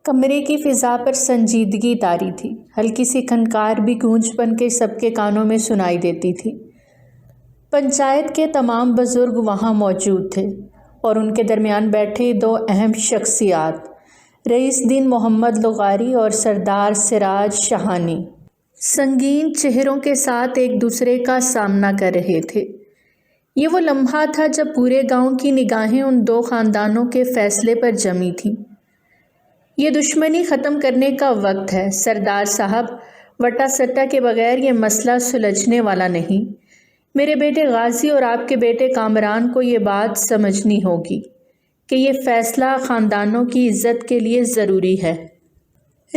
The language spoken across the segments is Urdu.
کمرے کی فضا پر سنجیدگی طاری تھی، ہلکی سی کھنکار بھی گونج بن کے سب کے کانوں میں سنائی دیتی تھی۔ پنچایت کے تمام بزرگ وہاں موجود تھے اور ان کے درمیان بیٹھے دو اہم شخصیات رئیس دین محمد لغاری اور سردار سراج شاہانی سنگین چہروں کے ساتھ ایک دوسرے کا سامنا کر رہے تھے۔ یہ وہ لمحہ تھا جب پورے گاؤں کی نگاہیں ان دو خاندانوں کے فیصلے پر جمی تھیں۔ یہ دشمنی ختم کرنے کا وقت ہے سردار صاحب، وٹا سٹا کے بغیر یہ مسئلہ سلجھنے والا نہیں۔ میرے بیٹے غازی اور آپ کے بیٹے کامران کو یہ بات سمجھنی ہوگی کہ یہ فیصلہ خاندانوں کی عزت کے لیے ضروری ہے۔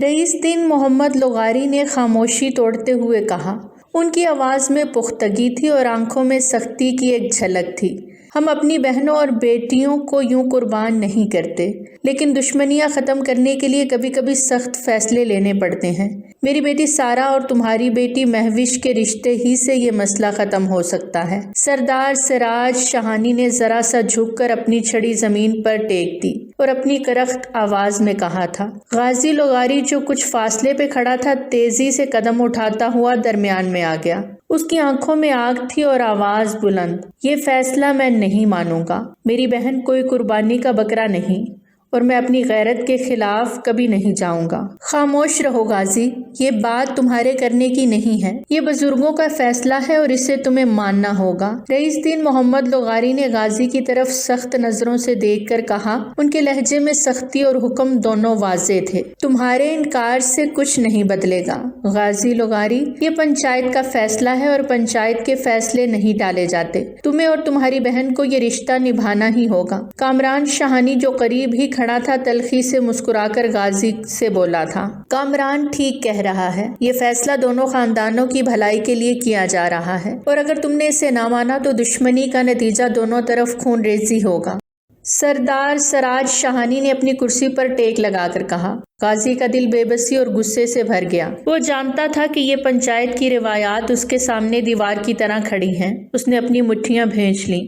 رئیس دین محمد لغاری نے خاموشی توڑتے ہوئے کہا۔ ان کی آواز میں پختگی تھی اور آنکھوں میں سختی کی ایک جھلک تھی۔ ہم اپنی بہنوں اور بیٹیوں کو یوں قربان نہیں کرتے، لیکن دشمنیاں ختم کرنے کے لیے کبھی کبھی سخت فیصلے لینے پڑتے ہیں۔ میری بیٹی سارا اور تمہاری بیٹی مہوش کے رشتے ہی سے یہ مسئلہ ختم ہو سکتا ہے۔ سردار سراج شاہانی نے ذرا سا جھک کر اپنی چھڑی زمین پر ٹیک دی اور اپنی کرخت آواز میں کہا تھا۔ غازی لغاری جو کچھ فاصلے پہ کھڑا تھا تیزی سے قدم اٹھاتا ہوا درمیان میں آ گیا۔ اس کی آنکھوں میں آگ تھی اور آواز بلند۔ یہ فیصلہ میں نہیں مانوں گا۔ میری بہن کوئی قربانی کا بکرا نہیں اور میں اپنی غیرت کے خلاف کبھی نہیں جاؤں گا۔ خاموش رہو غازی، یہ بات تمہارے کرنے کی نہیں ہے، یہ بزرگوں کا فیصلہ ہے اور اسے تمہیں ماننا ہوگا۔ رئیس دین محمد لغاری نے غازی کی طرف سخت نظروں سے دیکھ کر کہا۔ ان کے لہجے میں سختی اور حکم دونوں واضح تھے۔ تمہارے انکار سے کچھ نہیں بدلے گا غازی لغاری، یہ پنچایت کا فیصلہ ہے اور پنچایت کے فیصلے نہیں ٹالے جاتے۔ تمہیں اور تمہاری بہن کو یہ رشتہ نبھانا ہی ہوگا۔ کامران شاہانی جو قریب ہی کھڑا تھا تلخی سے مسکرا کر غازی سے بولا تھا۔ کامران ٹھیک کہہ رہا ہے، یہ فیصلہ دونوں خاندانوں کی بھلائی کے لیے کیا جا رہا ہے اور اگر تم نے اسے نہ مانا تو دشمنی کا نتیجہ دونوں طرف خون ریزی ہوگا۔ سردار سراج شاہانی نے اپنی کرسی پر ٹیک لگا کر کہا۔ غازی کا دل بے بسی اور غصے سے بھر گیا۔ وہ جانتا تھا کہ یہ پنچایت کی روایات اس کے سامنے دیوار کی طرح کھڑی ہیں۔ اس نے اپنی مٹھیاں بھینچ لیں۔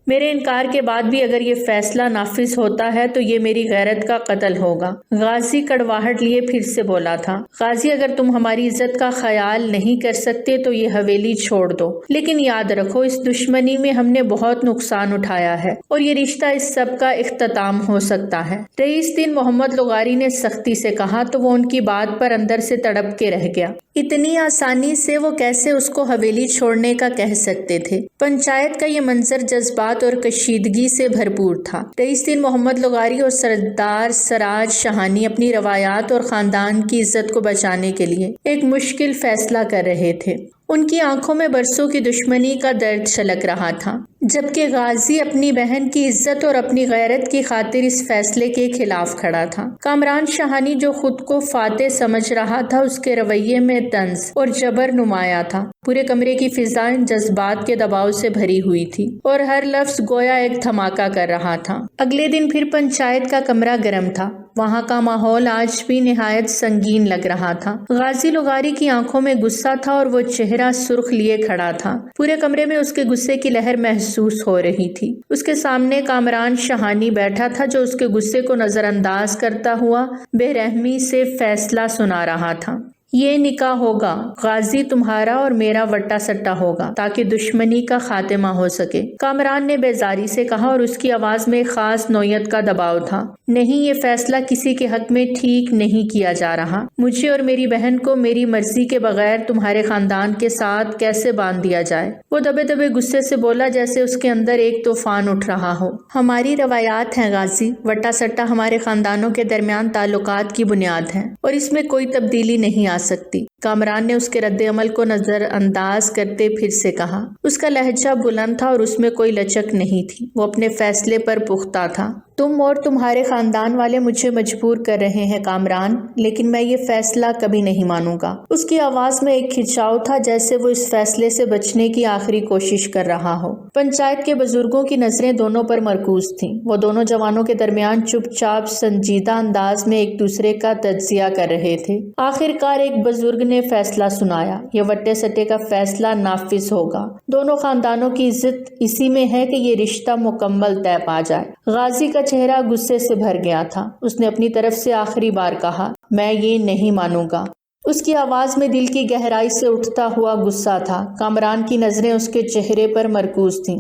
میرے انکار کے بعد بھی اگر یہ فیصلہ نافذ ہوتا ہے تو یہ میری غیرت کا قتل ہوگا۔ غازی کڑواہٹ لیے پھر سے بولا تھا۔ غازی، اگر تم ہماری عزت کا خیال نہیں کر سکتے تو یہ حویلی چھوڑ دو، لیکن یاد رکھو اس دشمنی میں ہم نے بہت نقصان اٹھایا ہے اور یہ رشتہ اس سب کا اختتام ہو سکتا ہے۔ رئیس دین محمد لغاری نے سختی سے کہا تو وہ ان کی بات پر اندر سے تڑپ کے رہ گیا۔ اتنی آسانی سے وہ کیسے اس کو حویلی چھوڑنے کا کہہ سکتے تھے؟ پنچایت کا یہ منظر جذبات اور کشیدگی سے بھرپور تھا۔ رئیس دین محمد لغاری اور سردار سراج شاہانی اپنی روایات اور خاندان کی عزت کو بچانے کے لیے ایک مشکل فیصلہ کر رہے تھے۔ ان کی آنکھوں میں برسوں کی دشمنی کا درد چھلک رہا تھا، جبکہ غازی اپنی بہن کی عزت اور اپنی غیرت کی خاطر اس فیصلے کے خلاف کھڑا تھا۔ کامران شاہانی جو خود کو فاتح سمجھ رہا تھا، اس کے رویے میں طنز اور جبر نمایاں تھا۔ پورے کمرے کی فضا ان جذبات کے دباؤ سے بھری ہوئی تھی اور ہر لفظ گویا ایک دھماکہ کر رہا تھا۔ اگلے دن پھر پنچایت کا کمرہ گرم تھا۔ وہاں کا ماحول آج بھی نہایت سنگین لگ رہا تھا۔ غازی لغاری کی آنکھوں میں غصہ تھا اور وہ چہرہ سرخ لیے کھڑا تھا۔ پورے کمرے میں اس کے غصے کی لہر محسوس ہو رہی تھی۔ اس کے سامنے کامران شاہانی بیٹھا تھا جو اس کے غصے کو نظر انداز کرتا ہوا بے رحمی سے فیصلہ سنا رہا تھا۔ یہ نکاح ہوگا غازی، تمہارا اور میرا وٹا سٹا ہوگا تاکہ دشمنی کا خاتمہ ہو سکے، کامران نے بیزاری سے کہا اور اس کی آواز میں خاص نوعیت کا دباؤ تھا۔ نہیں، یہ فیصلہ کسی کے حق میں ٹھیک نہیں کیا جا رہا۔ مجھے اور میری بہن کو میری مرضی کے بغیر تمہارے خاندان کے ساتھ کیسے باندھ دیا جائے؟ وہ دبے دبے غصے سے بولا جیسے اس کے اندر ایک طوفان اٹھ رہا ہو۔ ہماری روایات ہیں غازی، وٹا سٹا ہمارے خاندانوں کے درمیان تعلقات کی بنیاد ہے اور اس میں کوئی تبدیلی نہیں آ سکتی۔ کامران نے اس کے رد عمل کو نظر انداز کرتے پھر سے کہا۔ اس کا لہجہ بلند تھا اور اس میں کوئی لچک نہیں تھی۔ وہ اپنے فیصلے پر پختہ تھا۔ تم اور تمہارے خاندان والے مجھے مجبور کر رہے ہیں کامران، لیکن میں یہ فیصلہ کبھی نہیں مانوں گا۔ اس کی آواز میں ایک کھنچاؤ تھا جیسے وہ اس فیصلے سے بچنے کی آخری کوشش کر رہا ہو۔ پنچایت کے بزرگوں کی نظریں دونوں پر مرکوز تھیں۔ وہ دونوں جوانوں کے درمیان چپ چاپ سنجیدہ انداز میں ایک دوسرے کا تجزیہ کر رہے تھے۔ آخر کار ایک بزرگ نے فیصلہ سنایا، یہ وٹے سٹے کا فیصلہ نافذ ہوگا۔ دونوں خاندانوں کی عزت اسی میں ہے کہ یہ رشتہ مکمل طے پا جائے۔ غازی کا چہرہ غصے سے بھر گیا تھا۔ اس نے اپنی طرف سے آخری بار کہا، میں یہ نہیں مانوں گا۔ اس کی آواز میں دل کی گہرائی سے اٹھتا ہوا غصہ تھا۔ کامران کی نظریں اس کے چہرے پر مرکوز تھیں۔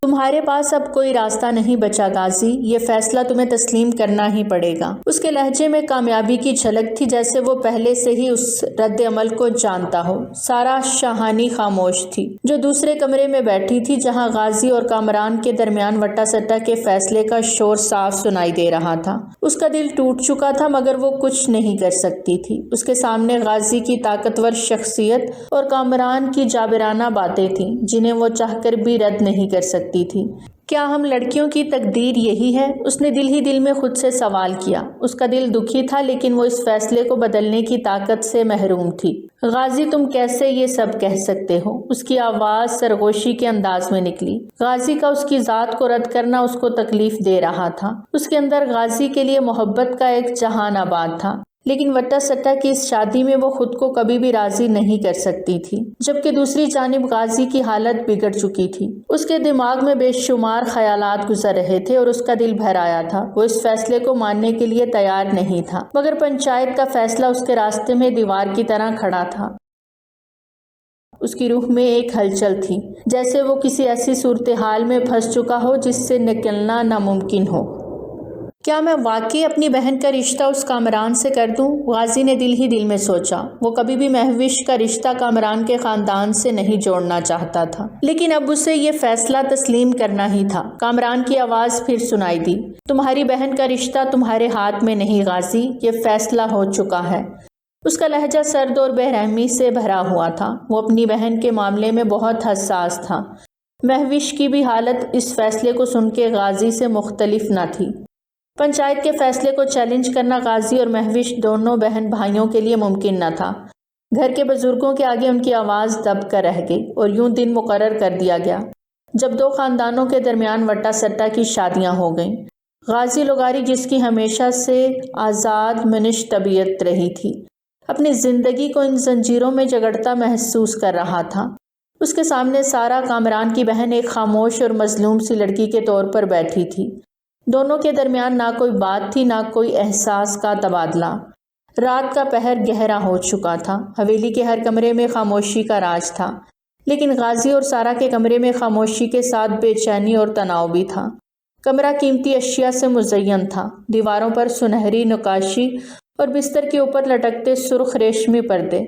تمہارے پاس اب کوئی راستہ نہیں بچا غازی، یہ فیصلہ تمہیں تسلیم کرنا ہی پڑے گا۔ اس کے لہجے میں کامیابی کی جھلک تھی، جیسے وہ پہلے سے ہی اس رد عمل کو جانتا ہو۔ سارا شاہانی خاموش تھی، جو دوسرے کمرے میں بیٹھی تھی جہاں غازی اور کامران کے درمیان وٹا سٹا کے فیصلے کا شور صاف سنائی دے رہا تھا۔ اس کا دل ٹوٹ چکا تھا مگر وہ کچھ نہیں کر سکتی تھی۔ اس کے سامنے غازی کی طاقتور شخصیت اور کامران کی جابرانہ باتیں تھیں جنہیں وہ چاہ کر بھی رد نہیں کر سکتی تھی۔ کیا ہم لڑکیوں کی تقدیر یہی ہے؟ اس نے دل ہی دل میں خود سے سوال کیا۔ اس کا دل دکھی تھا لیکن وہ اس فیصلے کو بدلنے کی طاقت سے محروم تھی۔ غازی تم کیسے یہ سب کہہ سکتے ہو؟ اس کی آواز سرگوشی کے انداز میں نکلی۔ غازی کا اس کی ذات کو رد کرنا اس کو تکلیف دے رہا تھا۔ اس کے اندر غازی کے لیے محبت کا ایک جہان آباد تھا، لیکن وٹا سٹا کی اس شادی میں وہ خود کو کبھی بھی راضی نہیں کر سکتی تھی، جبکہ دوسری جانب غازی کی حالت بگڑ چکی تھی۔ اس کے دماغ میں بے شمار خیالات گزر رہے تھے اور اس کا دل بھر آیا تھا۔ وہ اس فیصلے کو ماننے کے لیے تیار نہیں تھا، مگر پنچایت کا فیصلہ اس کے راستے میں دیوار کی طرح کھڑا تھا۔ اس کی روح میں ایک ہلچل تھی، جیسے وہ کسی ایسی صورتحال میں پھنس چکا ہو جس سے نکلنا ناممکن ہو۔ کیا میں واقعی اپنی بہن کا رشتہ اس کامران سے کر دوں؟ غازی نے دل ہی دل میں سوچا۔ وہ کبھی بھی مہوش کا رشتہ کامران کے خاندان سے نہیں جوڑنا چاہتا تھا، لیکن اب اسے یہ فیصلہ تسلیم کرنا ہی تھا۔ کامران کی آواز پھر سنائی دی، تمہاری بہن کا رشتہ تمہارے ہاتھ میں نہیں غازی، یہ فیصلہ ہو چکا ہے۔ اس کا لہجہ سرد اور بے رحمی سے بھرا ہوا تھا۔ وہ اپنی بہن کے معاملے میں بہت حساس تھا۔ مہوش کی بھی حالت اس فیصلے کو سن کے غازی سے مختلف نہ تھی۔ پنچایت کے فیصلے کو چیلنج کرنا غازی اور مہوش دونوں بہن بھائیوں کے لیے ممکن نہ تھا۔ گھر کے بزرگوں کے آگے ان کی آواز دب کر رہ گئی اور یوں دن مقرر کر دیا گیا جب دو خاندانوں کے درمیان وٹا سٹا کی شادیاں ہو گئیں۔ غازی لغاری، جس کی ہمیشہ سے آزاد منش طبیعت رہی تھی، اپنی زندگی کو ان زنجیروں میں جگڑتا محسوس کر رہا تھا۔ اس کے سامنے سارا، کامران کی بہن، ایک خاموش اور مظلوم سی لڑکی کے طور پر بیٹھی تھی۔ دونوں کے درمیان نہ کوئی بات تھی، نہ کوئی احساس کا تبادلہ۔ رات کا پہر گہرا ہو چکا تھا۔ حویلی کے ہر کمرے میں خاموشی کا راج تھا، لیکن غازی اور سارا کے کمرے میں خاموشی کے ساتھ بے چینی اور تناؤ بھی تھا۔ کمرہ قیمتی اشیاء سے مزین تھا، دیواروں پر سنہری نقاشی اور بستر کے اوپر لٹکتے سرخ ریشمی پردے،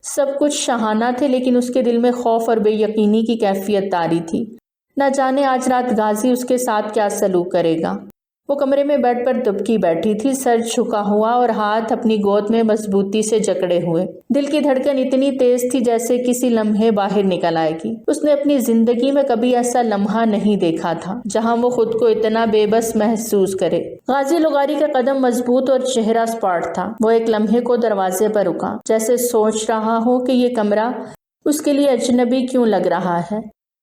سب کچھ شاہانہ تھے، لیکن اس کے دل میں خوف اور بے یقینی کی کیفیت طاری تھی۔ نہ جانے آج رات غازی اس کے ساتھ کیا سلوک کرے گا۔ وہ کمرے میں بیڈ پر دبکی بیٹھی تھی، سر جھکا ہوا اور ہاتھ اپنی گود میں مضبوطی سے جکڑے ہوئے۔ دل کی دھڑکن اتنی تیز تھی جیسے کسی لمحے باہر نکل آئے گی۔ اس نے اپنی زندگی میں کبھی ایسا لمحہ نہیں دیکھا تھا جہاں وہ خود کو اتنا بے بس محسوس کرے۔ غازی لغاری کا قدم مضبوط اور چہرہ سپاٹ تھا۔ وہ ایک لمحے کو دروازے پر رکا، جیسے سوچ رہا ہو کہ یہ کمرہ اس کے لیے اجنبی کیوں لگ رہا ہے۔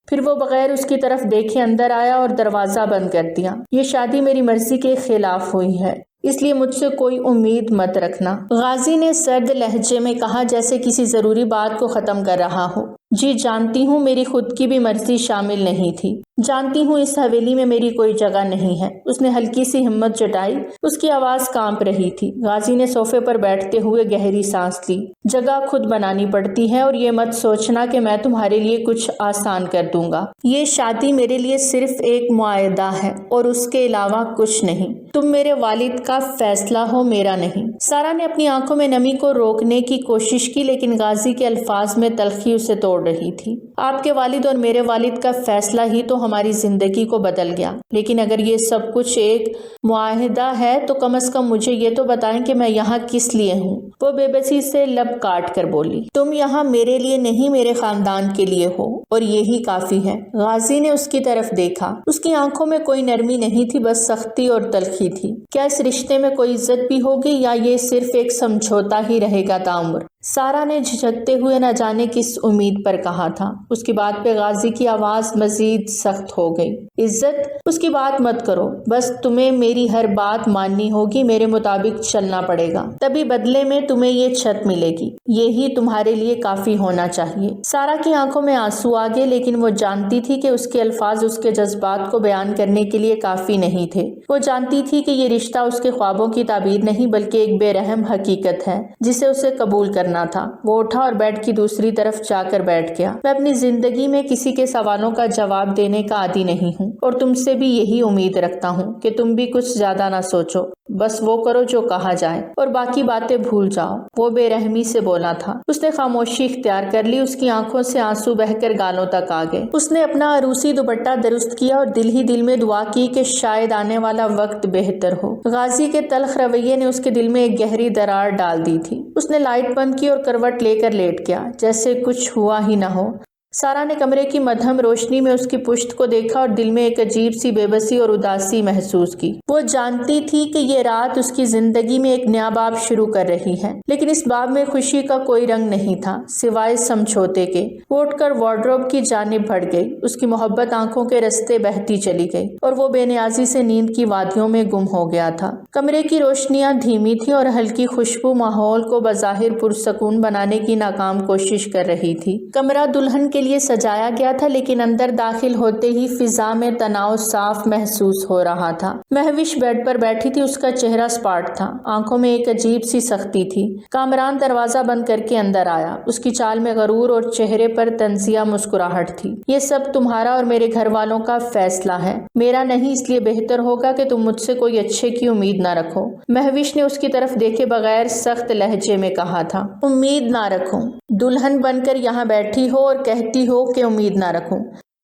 پھر وہ بغیر اس کی طرف دیکھے اندر آیا اور دروازہ بند کر دیا۔ یہ شادی میری مرضی کے خلاف ہوئی ہے، اس لیے مجھ سے کوئی امید مت رکھنا، غازی نے سرد لہجے میں کہا، جیسے کسی ضروری بات کو ختم کر رہا ہو۔ جی جانتی ہوں میری خود کی بھی مرضی شامل نہیں تھی، جانتی ہوں اس حویلی میں میری کوئی جگہ نہیں ہے۔ اس نے ہلکی سی ہمت جٹائی، اس کی آواز کانپ رہی تھی۔ غازی نے صوفے پر بیٹھتے ہوئے گہری سانس لی۔ جگہ خود بنانی پڑتی ہے اور یہ مت سوچنا کہ میں تمہارے لیے کچھ آسان کر دوں گا۔ یہ شادی میرے لیے صرف ایک معاہدہ ہے اور اس کے علاوہ کچھ نہیں۔ تم میرے والد کا فیصلہ ہو، میرا نہیں۔ سارا نے اپنی آنکھوں میں نمی کو روکنے کی کوشش کی، لیکن غازی کے الفاظ میں تلخی اسے توڑ رہی تھی۔ آپ کے والد اور میرے والد کا فیصلہ ہی تو ہماری زندگی کو بدل گیا، لیکن اگر یہ سب کچھ ایک معاہدہ ہے تو کم از کم مجھے یہ تو بتائیں کہ میں یہاں کس لیے ہوں۔ وہ بے بسی سے لب کاٹ کر بولی، تم یہاں میرے لیے نہیں، میرے خاندان کے لیے ہو، اور یہی کافی ہے۔ غازی نے اس کی طرف دیکھا۔ اس کی آنکھوں میں کوئی نرمی نہیں تھی، بس سختی اور تلخی تھی۔ کیا اس رشتے میں کوئی عزت بھی ہوگی یا یہ صرف ایک سمجھوتا ہی رہے گا تعمر؟ سارا نے جھجکتے ہوئے نہ جانے کس امید پر کہا تھا۔ اس کی بات پہ غازی کی آواز مزید سخت ہو گئی۔ عزت، اس کی بات مت کرو، بس تمہیں میری ہر بات ماننی ہوگی، میرے مطابق چلنا پڑے گا، تبھی بدلے میں تمہیں یہ چھت ملے گی، یہی تمہارے لیے کافی ہونا چاہیے۔ سارا کی آنکھوں میں آنسو آ گئے، لیکن وہ جانتی تھی کہ اس کے الفاظ اس کے جذبات کو بیان کرنے کے لیے کافی نہیں تھے۔ وہ جانتی تھی کہ یہ رشتہ اس کے خوابوں کی تعبیر نہیں بلکہ ایک بے رحم حقیقت ہے جسے اسے قبول کرنا تھا۔ وہ اٹھا اور بیڈ کی دوسری طرف جا کر بیٹھ گیا۔ میں اپنی زندگی میں کسی کے سوالوں کا جواب دینے کا عادی نہیں ہوں، اور تم سے بھی یہی امید رکھتا ہوں کہ تم بھی کچھ زیادہ نہ سوچو، بس وہ کرو جو کہا جائے اور باقی باتیں بھول جاؤ۔ وہ بے رحمی سے بولا تھا۔ اس نے خاموشی اختیار کر لی، اس کی آنکھوں سے آنسو بہہ کر گالوں تک آ گئے۔ اس نے اپنا عروسی دوپٹہ درست کیا اور دل ہی دل میں دعا کی کہ شاید آنے والا وقت بہتر ہو۔ غازی کے تلخ رویے نے اس کے دل میں ایک گہری درار ڈال دی تھی۔ اس نے لائٹ بند کی اور کروٹ لے کر لیٹ گیا جیسے کچھ ہوا ہی نہ ہو۔ سارا نے کمرے کی مدھم روشنی میں اس کی پشت کو دیکھا اور دل میں ایک عجیب سی بے بسی اور اداسی محسوس کی۔ وہ جانتی تھی کہ یہ رات اس کی زندگی میں ایک نیا باب شروع کر رہی ہے، لیکن اس باب میں خوشی کا کوئی رنگ نہیں تھا سوائے سمجھوتے کے۔ وہ اٹھ کر وارڈروب کی جانب بڑھ گئی۔ اس کی محبت آنکھوں کے رستے بہتی چلی گئی اور وہ بے نیازی سے نیند کی وادیوں میں گم ہو گیا تھا۔ کمرے کی روشنیاں دھیمی تھیں اور ہلکی خوشبو ماحول کو بظاہر پرسکون بنانے کی ناکام کوشش کر رہی تھی۔ کمرہ دلہن کے لیے سجایا گیا تھا، لیکن اندر داخل ہوتے ہی فضا میں تناؤ صاف محسوس ہو رہا تھا۔ مہوش بیڈ پر بیٹھی تھی، اس کا چہرہ سپاٹ تھا، آنکھوں میں ایک عجیب سی سختی تھی۔ کامران دروازہ بند کر کے اندر آیا، اس کی چال میں غرور اور چہرے پر طنزیہ مسکراہٹ تھی۔ یہ سب تمہارا اور میرے گھر والوں کا فیصلہ ہے، میرا نہیں، اس لیے بہتر ہوگا کہ تم مجھ سے کوئی اچھے کی امید نہ رکھو۔ مہوش نے اس کی طرف دیکھے بغیر سخت لہجے میں کہا تھا۔ امید نہ رکھوں؟ دلہن بن کر یہاں بیٹھی ہو اور کہتی ہو کہ امید نہ رکھوں؟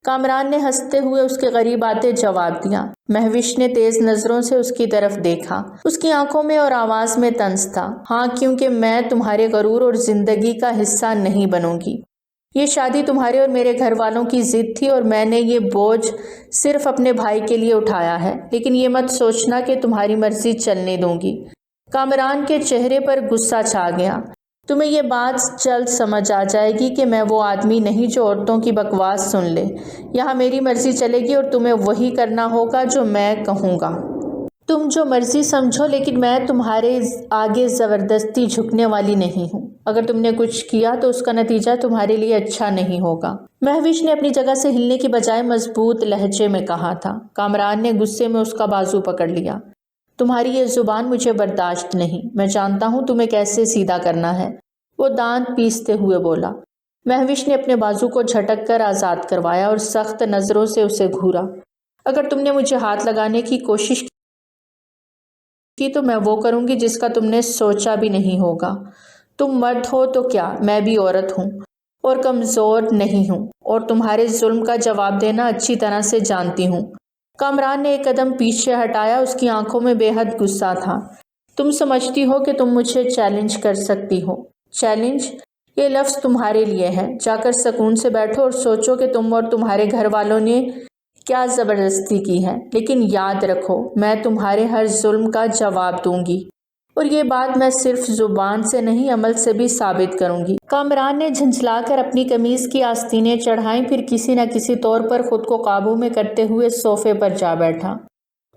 کامران نے ہنستے ہوئے اس کے قریب آتے جواب دیا۔ مہوش نے تیز نظروں سے اس کی طرف دیکھا، اس کی آنکھوں میں اور آواز میں طنز تھا۔ ہاں، کیونکہ میں تمہارے غرور اور زندگی کا حصہ نہیں بنوں گی۔ یہ شادی تمہارے اور میرے گھر والوں کی ضد تھی اور میں نے یہ بوجھ صرف اپنے بھائی کے لیے اٹھایا ہے، لیکن یہ مت سوچنا کہ تمہاری مرضی چلنے دوں گی۔ کامران کے چہرے پر غصہ چھا گیا۔ تمہیں یہ بات جلد سمجھ آ جائے گی کہ میں وہ آدمی نہیں جو عورتوں کی بکواس سن لے۔ یہاں میری مرضی چلے گی اور تمہیں وہی کرنا ہوگا جو میں کہوں گا۔ تم جو مرضی سمجھو، لیکن میں تمہارے آگے زبردستی جھکنے والی نہیں ہوں۔ اگر تم نے کچھ کیا تو اس کا نتیجہ تمہارے لیے اچھا نہیں ہوگا۔ مہوش نے اپنی جگہ سے ہلنے کی بجائے مضبوط لہجے میں کہا تھا۔ کامران نے غصے میں اس کا بازو پکڑ لیا۔ تمہاری یہ زبان مجھے برداشت نہیں، میں جانتا ہوں تمہیں کیسے سیدھا کرنا ہے، وہ دانت پیستے ہوئے بولا۔ مہوش نے اپنے بازو کو جھٹک کر آزاد کروایا اور سخت نظروں سے اسے گھورا۔ اگر تم نے مجھے ہاتھ لگانے کی کوشش کی تو میں وہ کروں گی جس کا تم نے سوچا بھی نہیں ہوگا۔ تم مرد ہو تو کیا، میں بھی عورت ہوں اور کمزور نہیں ہوں، اور تمہارے ظلم کا جواب دینا اچھی طرح سے جانتی ہوں۔ کامران نے ایک قدم پیچھے ہٹایا، اس کی آنکھوں میں بے حد غصہ تھا۔ تم سمجھتی ہو کہ تم مجھے چیلنج کر سکتی ہو؟ چیلنج؟ یہ لفظ تمہارے لیے ہے۔ جا کر سکون سے بیٹھو اور سوچو کہ تم اور تمہارے گھر والوں نے کیا زبردستی کی ہے، لیکن یاد رکھو میں تمہارے ہر ظلم کا جواب دوں گی، اور یہ بات میں صرف زبان سے نہیں عمل سے بھی ثابت کروں گی۔ کامران نے جھنجھلا کر اپنی قمیض کی آستینیں چڑھائیں، پھر کسی نہ کسی طور پر خود کو قابو میں کرتے ہوئے صوفے پر جا بیٹھا۔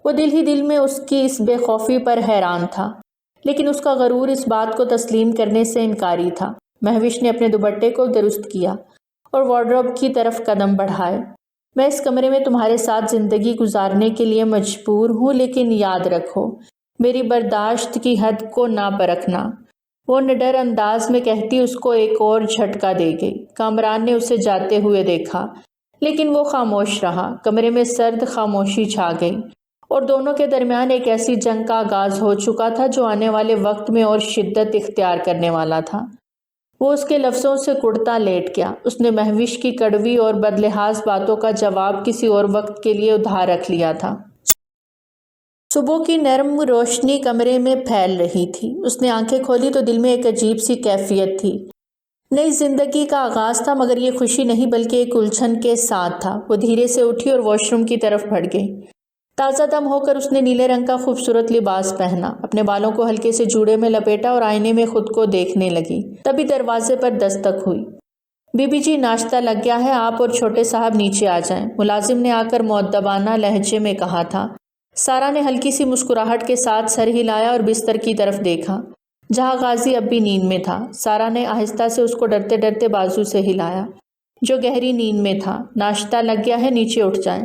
وہ دل ہی دل میں اس کی اس بے خوفی پر حیران تھا، لیکن اس کا غرور اس بات کو تسلیم کرنے سے انکاری تھا۔ مہوش نے اپنے دوپٹے کو درست کیا اور وارڈروب کی طرف قدم بڑھائے۔ میں اس کمرے میں تمہارے ساتھ زندگی گزارنے کے لیے مجبور ہوں، لیکن یاد رکھو میری برداشت کی حد کو نہ پرکھنا، وہ نڈر انداز میں کہتی اس کو ایک اور جھٹکا دے گئی۔ کامران نے اسے جاتے ہوئے دیکھا، لیکن وہ خاموش رہا۔ کمرے میں سرد خاموشی چھا گئی اور دونوں کے درمیان ایک ایسی جنگ کا آغاز ہو چکا تھا جو آنے والے وقت میں اور شدت اختیار کرنے والا تھا۔ وہ اس کے لفظوں سے کڑتا لیٹ گیا۔ اس نے مہوش کی کڑوی اور بدلحاظ باتوں کا جواب کسی اور وقت کے لیے ادھار رکھ لیا تھا۔ صبح کی نرم روشنی کمرے میں پھیل رہی تھی۔ اس نے آنکھیں کھولی تو دل میں ایک عجیب سی کیفیت تھی۔ نئی زندگی کا آغاز تھا، مگر یہ خوشی نہیں بلکہ ایک الجھن کے ساتھ تھا۔ وہ دھیرے سے اٹھی اور واش روم کی طرف بڑھ گئی۔ تازہ دم ہو کر اس نے نیلے رنگ کا خوبصورت لباس پہنا، اپنے بالوں کو ہلکے سے جوڑے میں لپیٹا اور آئینے میں خود کو دیکھنے لگی۔ تبھی دروازے پر دستک ہوئی۔ بی بی جی، ناشتہ لگ گیا ہے، آپ اور چھوٹے صاحب نیچے آ جائیں، ملازم نے آ کر مؤدبانہ لہجے میں کہا تھا۔ سارا نے ہلکی سی مسکراہٹ کے ساتھ سر ہلایا اور بستر کی طرف دیکھا جہاں غازی اب بھی نیند میں تھا۔ سارا نے آہستہ سے اس کو ڈرتے ڈرتے بازو سے ہلایا، جو گہری نیند میں تھا۔ ناشتہ لگ گیا ہے، نیچے اٹھ جائیں۔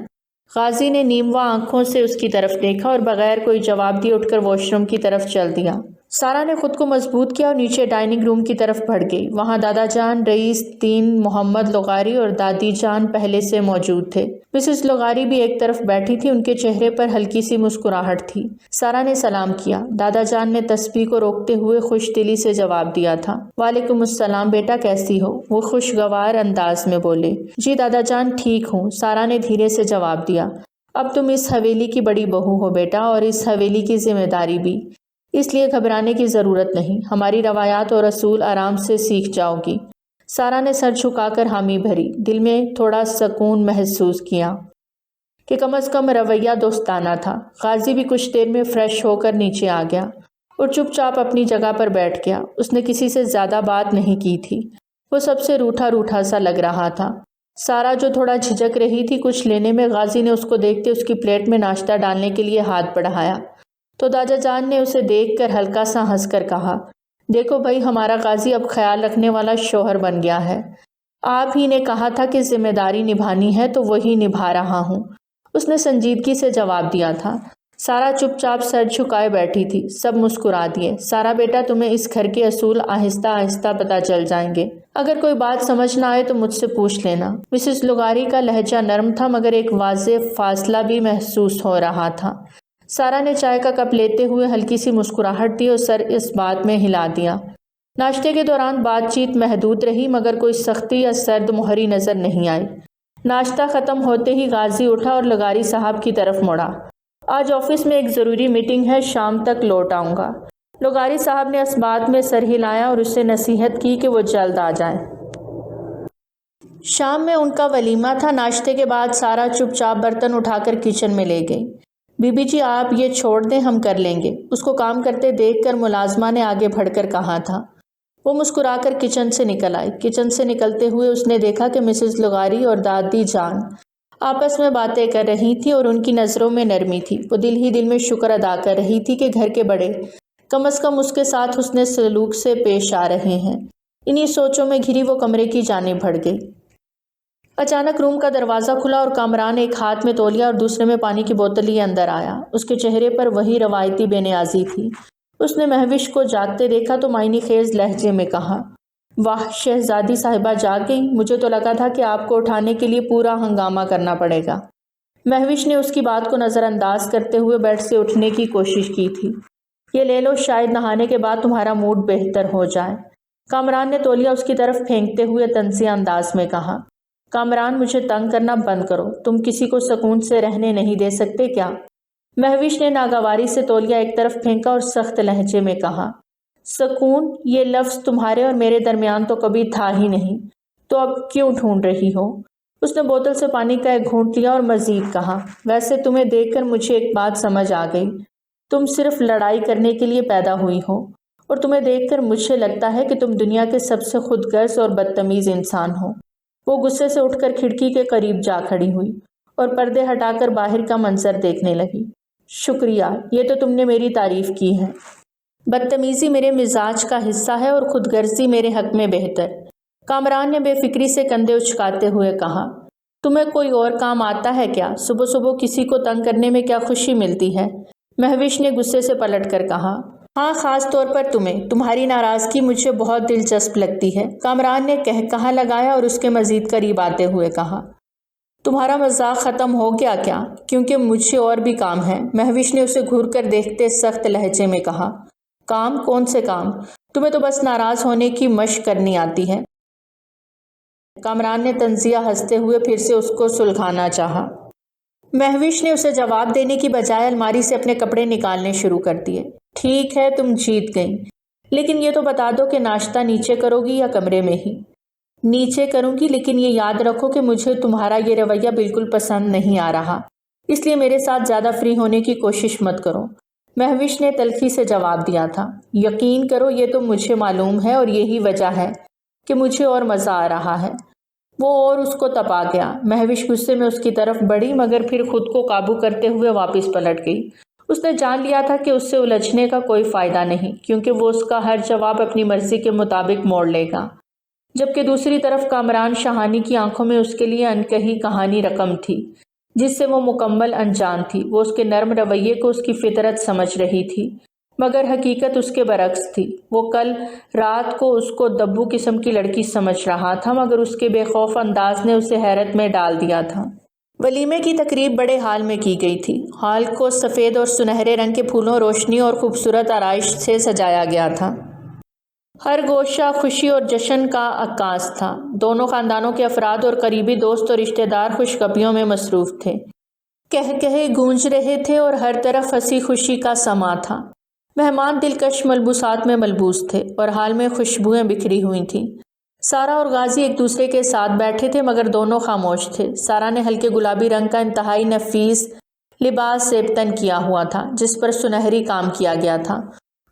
غازی نے نیموا آنکھوں سے اس کی طرف دیکھا اور بغیر کوئی جواب دیے اٹھ کر واش روم کی طرف چل دیا۔ سارا نے خود کو مضبوط کیا اور نیچے ڈائننگ روم کی طرف بڑھ گئی۔ وہاں دادا جان، رئیس دین محمد لغاری اور دادی جان پہلے سے موجود تھے۔ مسز لغاری بھی ایک طرف بیٹھی تھی، ان کے چہرے پر ہلکی سی مسکراہٹ تھی۔ سارا نے سلام کیا۔ دادا جان نے تسبیح کو روکتے ہوئے خوش دلی سے جواب دیا تھا۔ وعلیکم السلام بیٹا، کیسی ہو؟ وہ خوشگوار انداز میں بولے۔ جی دادا جان، ٹھیک ہوں، سارا نے دھیرے سے جواب دیا۔ اب تم اس حویلی کی بڑی بہو ہو بیٹا، اور اس حویلی کی ذمہ داری بھی، اس لیے گھبرانے کی ضرورت نہیں۔ ہماری روایات اور اصول آرام سے سیکھ جاؤ گی۔ سارا نے سر جھکا کر حامی بھری، دل میں تھوڑا سکون محسوس کیا کہ کم از کم رویہ دوستانہ تھا۔ غازی بھی کچھ دیر میں فریش ہو کر نیچے آ گیا اور چپ چاپ اپنی جگہ پر بیٹھ گیا۔ اس نے کسی سے زیادہ بات نہیں کی تھی، وہ سب سے روٹھا روٹھا سا لگ رہا تھا۔ سارا جو تھوڑا جھجک رہی تھی کچھ لینے میں، غازی نے اس کو دیکھتے اس کی پلیٹ میں ناشتہ ڈالنے کے لیے ہاتھ بڑھایا تو دادا جان نے اسے دیکھ کر ہلکا سا ہنس کر کہا، دیکھو بھائی، ہمارا غازی اب خیال رکھنے والا شوہر بن گیا ہے۔ آپ ہی نے کہا تھا کہ ذمہ داری نبھانی ہے تو وہی نبھا رہا ہوں، اس نے سنجیدگی سے جواب دیا تھا۔ سارا چپ چاپ سر جھکائے بیٹھی تھی۔ سب مسکرا دیے۔ سارا بیٹا، تمہیں اس گھر کے اصول آہستہ آہستہ پتہ چل جائیں گے۔ اگر کوئی بات سمجھ نہ آئے تو مجھ سے پوچھ لینا۔ مسز لغاری کا لہجہ نرم تھا مگر ایک واضح فاصلہ بھی محسوس ہو رہا تھا۔ سارا نے چائے کا کپ لیتے ہوئے ہلکی سی مسکراہٹ دی اور سر اس بات میں ہلا دیا۔ ناشتے کے دوران بات چیت محدود رہی مگر کوئی سختی یا سرد مہری نظر نہیں آئی۔ ناشتہ ختم ہوتے ہی غازی اٹھا اور لغاری صاحب کی طرف مڑا۔ آج آفس میں ایک ضروری میٹنگ ہے، شام تک لوٹ آؤں گا۔ لغاری صاحب نے اس بات میں سر ہلایا اور اس سے نصیحت کی کہ وہ جلد آ جائے۔ شام میں ان کا ولیمہ تھا۔ ناشتے کے بعد سارا چپ چاپ برتن اٹھا کر کچن میں لے گئی۔ بی بی جی، آپ یہ چھوڑ دیں، ہم کر لیں گے، اس کو کام کرتے دیکھ کر ملازمہ نے آگے بڑھ کر کہا تھا۔ وہ مسکرا کر کچن سے نکل آئی۔ کچن سے نکلتے ہوئے اس نے دیکھا کہ مسز لغاری اور دادی جان آپس میں باتیں کر رہی تھی اور ان کی نظروں میں نرمی تھی۔ وہ دل ہی دل میں شکر ادا کر رہی تھی کہ گھر کے بڑے کم از کم اس کے ساتھ حسن سلوک سے پیش آ رہے ہیں۔ انہی سوچوں میں گھری وہ کمرے کی جانب بڑھ گئی۔ اچانک روم کا دروازہ کھلا اور کامران ایک ہاتھ میں تولیہ اور دوسرے میں پانی کی بوتل لیے اندر آیا۔ اس کے چہرے پر وہی روایتی بے نیازی تھی۔ اس نے مہوش کو جاگتے دیکھا تو معنی خیز لہجے میں کہا، واہ، شہزادی صاحبہ جاگ گئی، مجھے تو لگا تھا کہ آپ کو اٹھانے کے لیے پورا ہنگامہ کرنا پڑے گا۔ مہوش نے اس کی بات کو نظر انداز کرتے ہوئے بیڈ سے اٹھنے کی کوشش کی تھی۔ یہ لے لو، شاید نہانے کے بعد تمہارا موڈ بہتر ہو جائے۔ کامران نے تولیہ اس کی طرف پھینکتے ہوئے طنزیہ انداز میں کہا۔ کامران، مجھے تنگ کرنا بند کرو، تم کسی کو سکون سے رہنے نہیں دے سکتے کیا؟ مہوش نے ناگواری سے تولیہ ایک طرف پھینکا اور سخت لہجے میں کہا، سکون، یہ لفظ تمہارے اور میرے درمیان تو کبھی تھا ہی نہیں، تو اب کیوں ڈھونڈ رہی ہو؟ اس نے بوتل سے پانی کا ایک گھونٹ لیا اور مزید کہا، ویسے تمہیں دیکھ کر مجھے ایک بات سمجھ آ گئی، تم صرف لڑائی کرنے کے لیے پیدا ہوئی ہو، اور تمہیں دیکھ کر مجھے لگتا ہے کہ تم دنیا کے سب سے خود غرض اور بدتمیز انسان ہو۔ وہ غصے سے اٹھ کر کھڑکی کے قریب جا کھڑی ہوئی اور پردے ہٹا کر باہر کا منظر دیکھنے لگی۔ شکریہ، یہ تو تم نے میری تعریف کی ہے۔ بدتمیزی میرے مزاج کا حصہ ہے اور خود غرضی میرے حق میں بہتر۔ کامران نے بے فکری سے کندھے اچکاتے ہوئے کہا، تمہیں کوئی اور کام آتا ہے کیا؟ صبح صبح کسی کو تنگ کرنے میں کیا خوشی ملتی ہے؟ مہوش نے غصے سے پلٹ کر کہا، ہاں، خاص طور پر تمہاری ناراضگی مجھے بہت دلچسپ لگتی ہے۔ کامران نے کہا لگایا اور اس کے مزید قریب آتے ہوئے کہا، تمہارا مذاق ختم ہو گیا کیا؟ کیونکہ مجھے اور بھی کام ہے۔ مہوش نے اسے گھور کر دیکھتے سخت لہجے میں کہا، کام؟ کون سے کام؟ تمہیں تو بس ناراض ہونے کی مشق کرنی آتی ہے۔ کامران نے طنزیہ ہنستے ہوئے پھر سے اس کو سلجھانا چاہا۔ مہوش نے اسے جواب دینے کی بجائے الماری سے اپنے کپڑے نکالنے شروع کر دیے۔ ٹھیک ہے، تم جیت گئی، لیکن یہ تو بتا دو کہ ناشتہ نیچے کرو گی یا کمرے میں ہی؟ نیچے کروں گی، لیکن یہ یاد رکھو کہ مجھے تمہارا یہ رویہ بالکل پسند نہیں آ رہا، اس لیے میرے ساتھ زیادہ فری ہونے کی کوشش مت کرو۔ مہوش نے تلخی سے جواب دیا تھا۔ یقین کرو یہ تو مجھے معلوم ہے اور یہی وجہ ہے کہ مجھے اور مزہ آ رہا ہے۔ وہ اور اس کو تپا گیا۔ مہوش غصے میں اس کی طرف بڑھی مگر پھر خود کو قابو کرتے ہوئے واپس پلٹ گئی۔ اس نے جان لیا تھا کہ اس سے الجھنے کا کوئی فائدہ نہیں، کیونکہ وہ اس کا ہر جواب اپنی مرضی کے مطابق موڑ لے گا۔ جبکہ دوسری طرف کامران شاہانی کی آنکھوں میں اس کے لیے انکہی کہانی رقم تھی جس سے وہ مکمل انجان تھی۔ وہ اس کے نرم رویے کو اس کی فطرت سمجھ رہی تھی مگر حقیقت اس کے برعکس تھی۔ وہ کل رات کو اس کو دبو قسم کی لڑکی سمجھ رہا تھا مگر اس کے بے خوف انداز نے اسے حیرت میں ڈال دیا تھا۔ ولیمے کی تقریب بڑے ہال میں کی گئی تھی۔ ہال کو سفید اور سنہرے رنگ کے پھولوں، روشنی اور خوبصورت آرائش سے سجایا گیا تھا۔ ہر گوشہ خوشی اور جشن کا عکاس تھا۔ دونوں خاندانوں کے افراد اور قریبی دوست اور رشتہ دار خوشخبریوں میں مصروف تھے۔ کہکہے گونج رہے تھے اور ہر طرف ہنسی خوشی کا سماں تھا۔ مہمان دلکش ملبوسات میں ملبوس تھے اور ہال میں خوشبوئیں بکھری ہوئی تھیں۔ سارا اور غازی ایک دوسرے کے ساتھ بیٹھے تھے مگر دونوں خاموش تھے۔ سارا نے ہلکے گلابی رنگ کا انتہائی نفیس لباس زیبتن کیا ہوا تھا جس پر سنہری کام کیا گیا تھا۔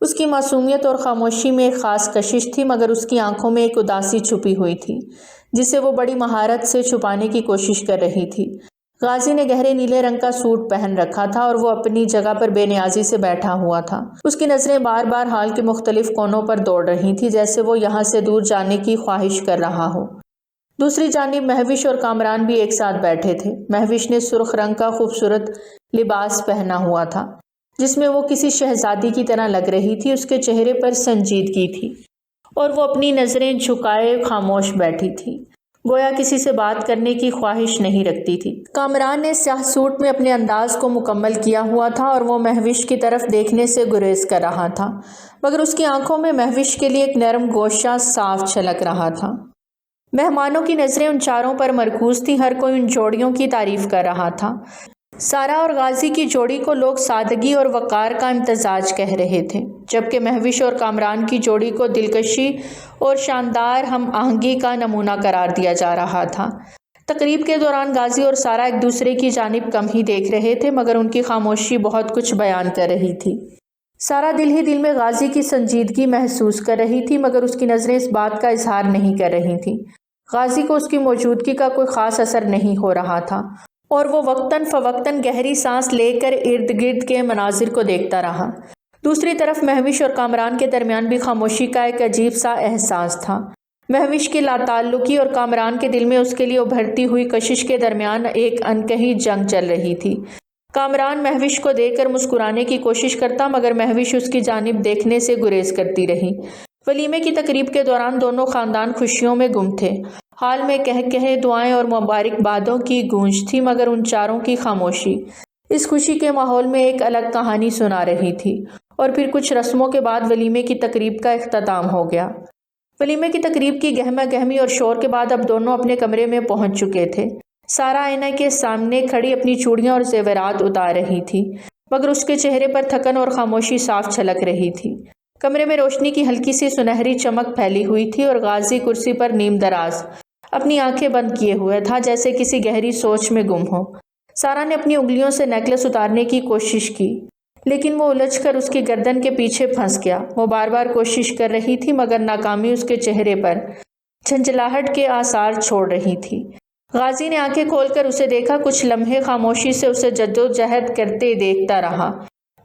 اس کی معصومیت اور خاموشی میں ایک خاص کشش تھی مگر اس کی آنکھوں میں ایک اداسی چھپی ہوئی تھی جسے وہ بڑی مہارت سے چھپانے کی کوشش کر رہی تھی۔ غازی نے گہرے نیلے رنگ کا سوٹ پہن رکھا تھا اور وہ اپنی جگہ پر بے نیازی سے بیٹھا ہوا تھا۔ اس کی نظریں بار بار ہال کے مختلف کونوں پر دوڑ رہی تھی جیسے وہ یہاں سے دور جانے کی خواہش کر رہا ہو۔ دوسری جانب مہوش اور کامران بھی ایک ساتھ بیٹھے تھے۔ مہوش نے سرخ رنگ کا خوبصورت لباس پہنا ہوا تھا جس میں وہ کسی شہزادی کی طرح لگ رہی تھی۔ اس کے چہرے پر سنجیدگی تھی اور وہ اپنی نظریں جھکائے خاموش بیٹھی تھی، گویا کسی سے بات کرنے کی خواہش نہیں رکھتی تھی۔ کامران نے سیاہ سوٹ میں اپنے انداز کو مکمل کیا ہوا تھا اور وہ مہوش کی طرف دیکھنے سے گریز کر رہا تھا مگر اس کی آنکھوں میں مہوش کے لیے ایک نرم گوشہ صاف چھلک رہا تھا۔ مہمانوں کی نظریں ان چاروں پر مرکوز تھیں۔ ہر کوئی ان جوڑیوں کی تعریف کر رہا تھا۔ سارا اور غازی کی جوڑی کو لوگ سادگی اور وقار کا امتزاج کہہ رہے تھے جبکہ مہوش اور کامران کی جوڑی کو دلکشی اور شاندار ہم آہنگی کا نمونہ قرار دیا جا رہا تھا۔ تقریب کے دوران غازی اور سارا ایک دوسرے کی جانب کم ہی دیکھ رہے تھے مگر ان کی خاموشی بہت کچھ بیان کر رہی تھی۔ سارا دل ہی دل میں غازی کی سنجیدگی محسوس کر رہی تھی مگر اس کی نظریں اس بات کا اظہار نہیں کر رہی تھیں۔ غازی کو اس کی موجودگی کا کوئی خاص اثر نہیں ہو رہا تھا اور وہ وقتاً فوقتاً گہری سانس لے کر ارد گرد کے مناظر کو دیکھتا رہا۔ دوسری طرف مہوش اور کامران کے درمیان بھی خاموشی کا ایک عجیب سا احساس تھا۔ مہوش کی لاتعلقی اور کامران کے دل میں اس کے لیے ابھرتی ہوئی کشش کے درمیان ایک انکہی جنگ چل رہی تھی۔ کامران مہوش کو دیکھ کر مسکرانے کی کوشش کرتا مگر مہوش اس کی جانب دیکھنے سے گریز کرتی رہی۔ ولیمے کی تقریب کے دوران دونوں خاندان خوشیوں میں گم تھے۔ حال میں کہے دعائیں اور مبارکبادوں کی گونج تھی مگر ان چاروں کی خاموشی اس خوشی کے ماحول میں ایک الگ کہانی سنا رہی تھی۔ اور پھر کچھ رسموں کے بعد ولیمے کی تقریب کا اختتام ہو گیا۔ ولیمے کی تقریب کی گہما گہمی اور شور کے بعد اب دونوں اپنے کمرے میں پہنچ چکے تھے۔ سارا آئینہ کے سامنے کھڑی اپنی چوڑیاں اور زیورات اتار رہی تھی مگر اس کے چہرے پر تھکن اور خاموشی صاف چھلک رہی تھی۔ کمرے میں روشنی کی ہلکی سی سنہری چمک پھیلی ہوئی تھی اور غازی کرسی پر نیم دراز اپنی آنکھیں بند کیے ہوئے تھا جیسے کسی گہری سوچ میں گم ہو۔ سارا نے اپنی انگلیوں سے نیکلس اتارنے کی کوشش کی لیکن وہ الجھ کر اس کی گردن کے پیچھے پھنس گیا۔ وہ بار بار کوشش کر رہی تھی مگر ناکامی اس کے چہرے پر جھنجھلاہٹ کے آثار چھوڑ رہی تھی۔ غازی نے آنکھیں کھول کر اسے دیکھا، کچھ لمحے خاموشی سے اسے جدوجہد کرتے دیکھتا رہا،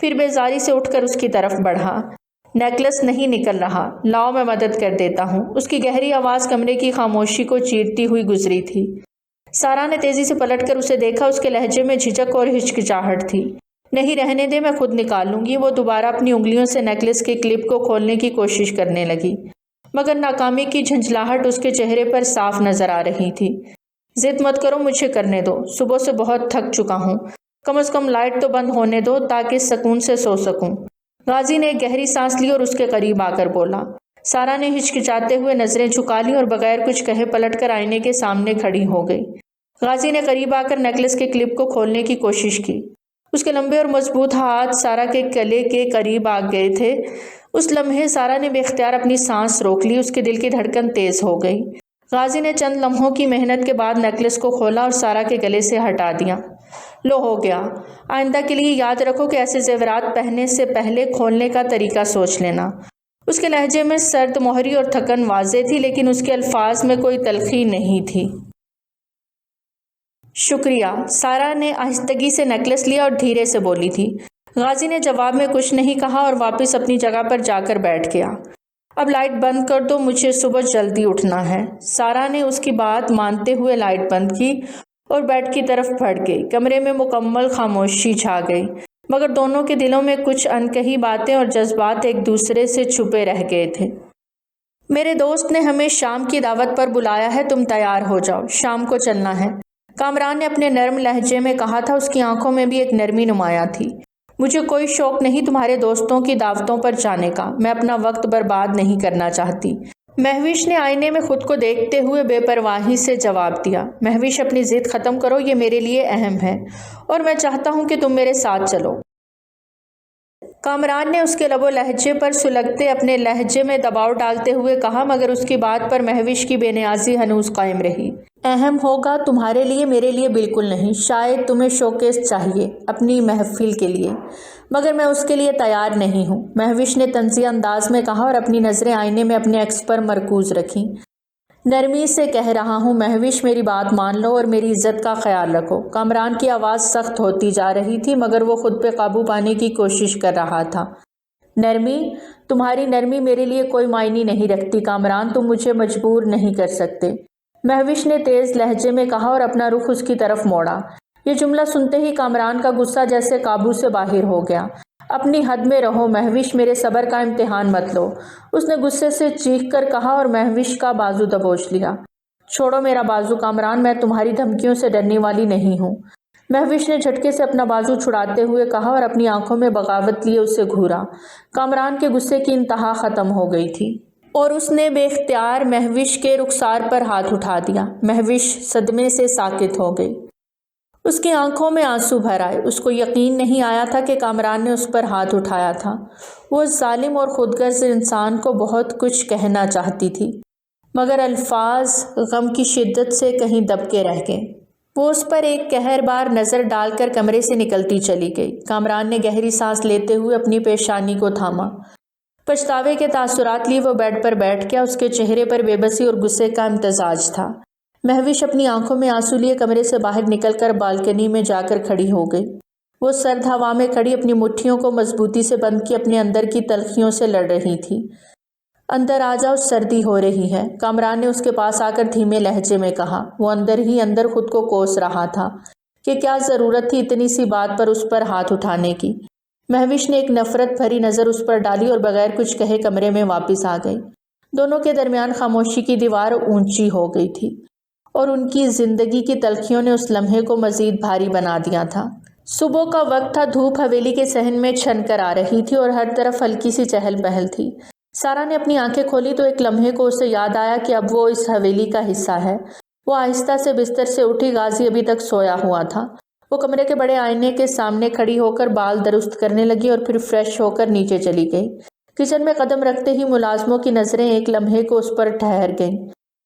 پھر بیزاری سے اٹھ کر اس کی طرف بڑھا۔ نیکلس نہیں نکل رہا، لاؤ میں مدد کر دیتا ہوں۔ اس کی گہری آواز کمرے کی خاموشی کو چیرتی ہوئی گزری تھی۔ سارا نے تیزی سے پلٹ کر اسے دیکھا، اس کے لہجے میں جھجک اور ہچکچاہٹ تھی۔ نہیں رہنے دے، میں خود نکال لوں گی۔ وہ دوبارہ اپنی انگلیوں سے نیکلس کے کلپ کو کھولنے کی کوشش کرنے لگی مگر ناکامی کی جھنجھلاہٹ اس کے چہرے پر صاف نظر آ رہی تھی۔ ضد مت کرو، مجھے کرنے دو، صبح سے بہت تھک چکا ہوں، کم از کم لائٹ تو بند ہونے دو تاکہ سکون سے سو سکوں۔ غازی نے ایک گہری سانس لی اور اس کے قریب آ کر بولا۔ سارا نے ہچکچاتے ہوئے نظریں جھکا لیں اور بغیر کچھ کہے پلٹ کر آئینے کے سامنے کھڑی ہو گئی۔ غازی نے قریب آ کر نیکلس کے کلپ کو کھولنے کی کوشش کی۔ اس کے لمبے اور مضبوط ہاتھ سارا کے گلے کے قریب آ گئے تھے۔ اس لمحے سارا نے بے اختیار اپنی سانس روک لی، اس کے دل کی دھڑکن تیز ہو گئی۔ غازی نے چند لمحوں کی محنت کے بعد نیکلس کو کھولا اور سارا کے گلے سے ہٹا دیا۔ لو ہو گیا، آئندہ کے لیے یاد رکھو کہ ایسے زیورات پہننے سے پہلے کھولنے کا طریقہ سوچ لینا۔ اس کے لہجے میں سرد مہری اور تھکن واضح تھی، لیکن اس کے الفاظ میں کوئی تلخی نہیں تھی۔ شکریہ، سارا نے آہستگی سے نیکلس لیا اور دھیرے سے بولی تھی۔ غازی نے جواب میں کچھ نہیں کہا اور واپس اپنی جگہ پر جا کر بیٹھ گیا۔ اب لائٹ بند کر دو، مجھے صبح جلدی اٹھنا ہے۔ سارا نے اس کی بات مانتے ہوئے لائٹ بند کی اور بیڈ کی طرف بڑھ گئی۔ کمرے میں مکمل خاموشی چھا گئی، مگر دونوں کے دلوں میں کچھ انکہی باتیں اور جذبات ایک دوسرے سے چھپے رہ گئے تھے۔ میرے دوست نے ہمیں شام کی دعوت پر بلایا ہے، تم تیار ہو جاؤ، شام کو چلنا ہے، کامران نے اپنے نرم لہجے میں کہا تھا۔ اس کی آنکھوں میں بھی ایک نرمی نمایاں تھی۔ مجھے کوئی شوق نہیں تمہارے دوستوں کی دعوتوں پر جانے کا، میں اپنا وقت برباد نہیں کرنا چاہتی، مہوش نے آئینے میں خود کو دیکھتے ہوئے بے پرواہی سے جواب دیا۔ مہوش، اپنی ضد ختم کرو، یہ میرے لیے اہم ہے اور میں چاہتا ہوں کہ تم میرے ساتھ چلو۔ کامران نے اس کے لب و لہجے پر سلگتے اپنے لہجے میں دباؤ ڈالتے ہوئے کہا، مگر اس کی بات پر مہوش کی بے نیازی ہنوز قائم رہی۔ اہم ہوگا تمہارے لیے، میرے لیے بالکل نہیں۔ شاید تمہیں شوکیس چاہیے اپنی محفل کے لیے، مگر میں اس کے لیے تیار نہیں ہوں، مہوش نے طنزیہ انداز میں کہا اور اپنی نظریں آئینے میں اپنے عکس پر مرکوز رکھیں۔ نرمی سے کہہ رہا ہوں مہوش، میری بات مان لو اور میری عزت کا خیال رکھو۔ کامران کی آواز سخت ہوتی جا رہی تھی، مگر وہ خود پہ قابو پانے کی کوشش کر رہا تھا۔ نرمی؟ تمہاری نرمی میرے لیے کوئی معنی نہیں رکھتی کامران، تم مجھے مجبور نہیں کر سکتے، مہوش نے تیز لہجے میں کہا اور اپنا رخ اس کی طرف موڑا۔ یہ جملہ سنتے ہی کامران کا غصہ جیسے قابو سے باہر ہو گیا۔ اپنی حد میں رہو مہوش، میرے صبر کا امتحان مت لو، اس نے غصے سے چیخ کر کہا اور مہوش کا بازو دبوچ لیا۔ چھوڑو میرا بازو کامران، میں تمہاری دھمکیوں سے ڈرنے والی نہیں ہوں، مہوش نے جھٹکے سے اپنا بازو چھڑاتے ہوئے کہا اور اپنی آنکھوں میں بغاوت لیے اسے گھورا۔ کامران کے غصے کی انتہا ختم ہو گئی تھی اور اس نے بے اختیار مہوش کے رخسار پر ہاتھ اٹھا دیا۔ مہوش صدمے سے ساکت ہو گئی، اس کی آنکھوں میں آنسو بھر آئے۔ اس کو یقین نہیں آیا تھا کہ کامران نے اس پر ہاتھ اٹھایا تھا۔ وہ ظالم اور خودغرض انسان کو بہت کچھ کہنا چاہتی تھی، مگر الفاظ غم کی شدت سے کہیں دب کے رہ گئے۔ وہ اس پر ایک قہر بار نظر ڈال کر کمرے سے نکلتی چلی گئی۔ کامران نے گہری سانس لیتے ہوئے اپنی پیشانی کو تھاما۔ پچھتاوے کے تاثرات لیے وہ بیڈ پر بیٹھ گیا، اس کے چہرے پر بے بسی اور غصے کا امتزاج تھا۔ مہوش اپنی آنکھوں میں آنسو لیے کمرے سے باہر نکل کر بالکنی میں جا کر کھڑی ہو گئی۔ وہ سرد ہوا میں کھڑی اپنی مٹھیوں کو مضبوطی سے بند کی اپنے اندر کی تلخیوں سے لڑ رہی تھی۔ اندر آ جاؤ، سردی ہو رہی ہے، کامران نے اس کے پاس آ کر دھیمے لہجے میں کہا۔ وہ اندر ہی اندر خود کو کوس رہا تھا کہ کیا ضرورت تھی اتنی سی بات پر اس پر ہاتھ اٹھانے کی۔ مہوش نے ایک نفرت بھری نظر اس پر ڈالی اور بغیر کچھ کہے کمرے میں واپس آ گئی۔ دونوں کے درمیان خاموشی کی دیوار اونچی ہو گئی تھی اور ان کی زندگی کی تلخیوں نے اس لمحے کو مزید بھاری بنا دیا تھا۔ صبح کا وقت تھا، دھوپ حویلی کے صحن میں چھن کر آ رہی تھی اور ہر طرف ہلکی سی چہل پہل تھی۔ سارا نے اپنی آنکھیں کھولی تو ایک لمحے کو اسے یاد آیا کہ اب وہ اس حویلی کا حصہ ہے۔ وہ آہستہ سے بستر سے اٹھی، غازی ابھی تک سویا ہوا تھا۔ وہ کمرے کے بڑے آئینے کے سامنے کھڑی ہو کر بال درست کرنے لگی اور پھر فریش ہو کر نیچے چلی گئی۔ کچن میں قدم رکھتے ہی ملازموں کی نظریں ایک لمحے کو اس پر ٹھہر گئیں،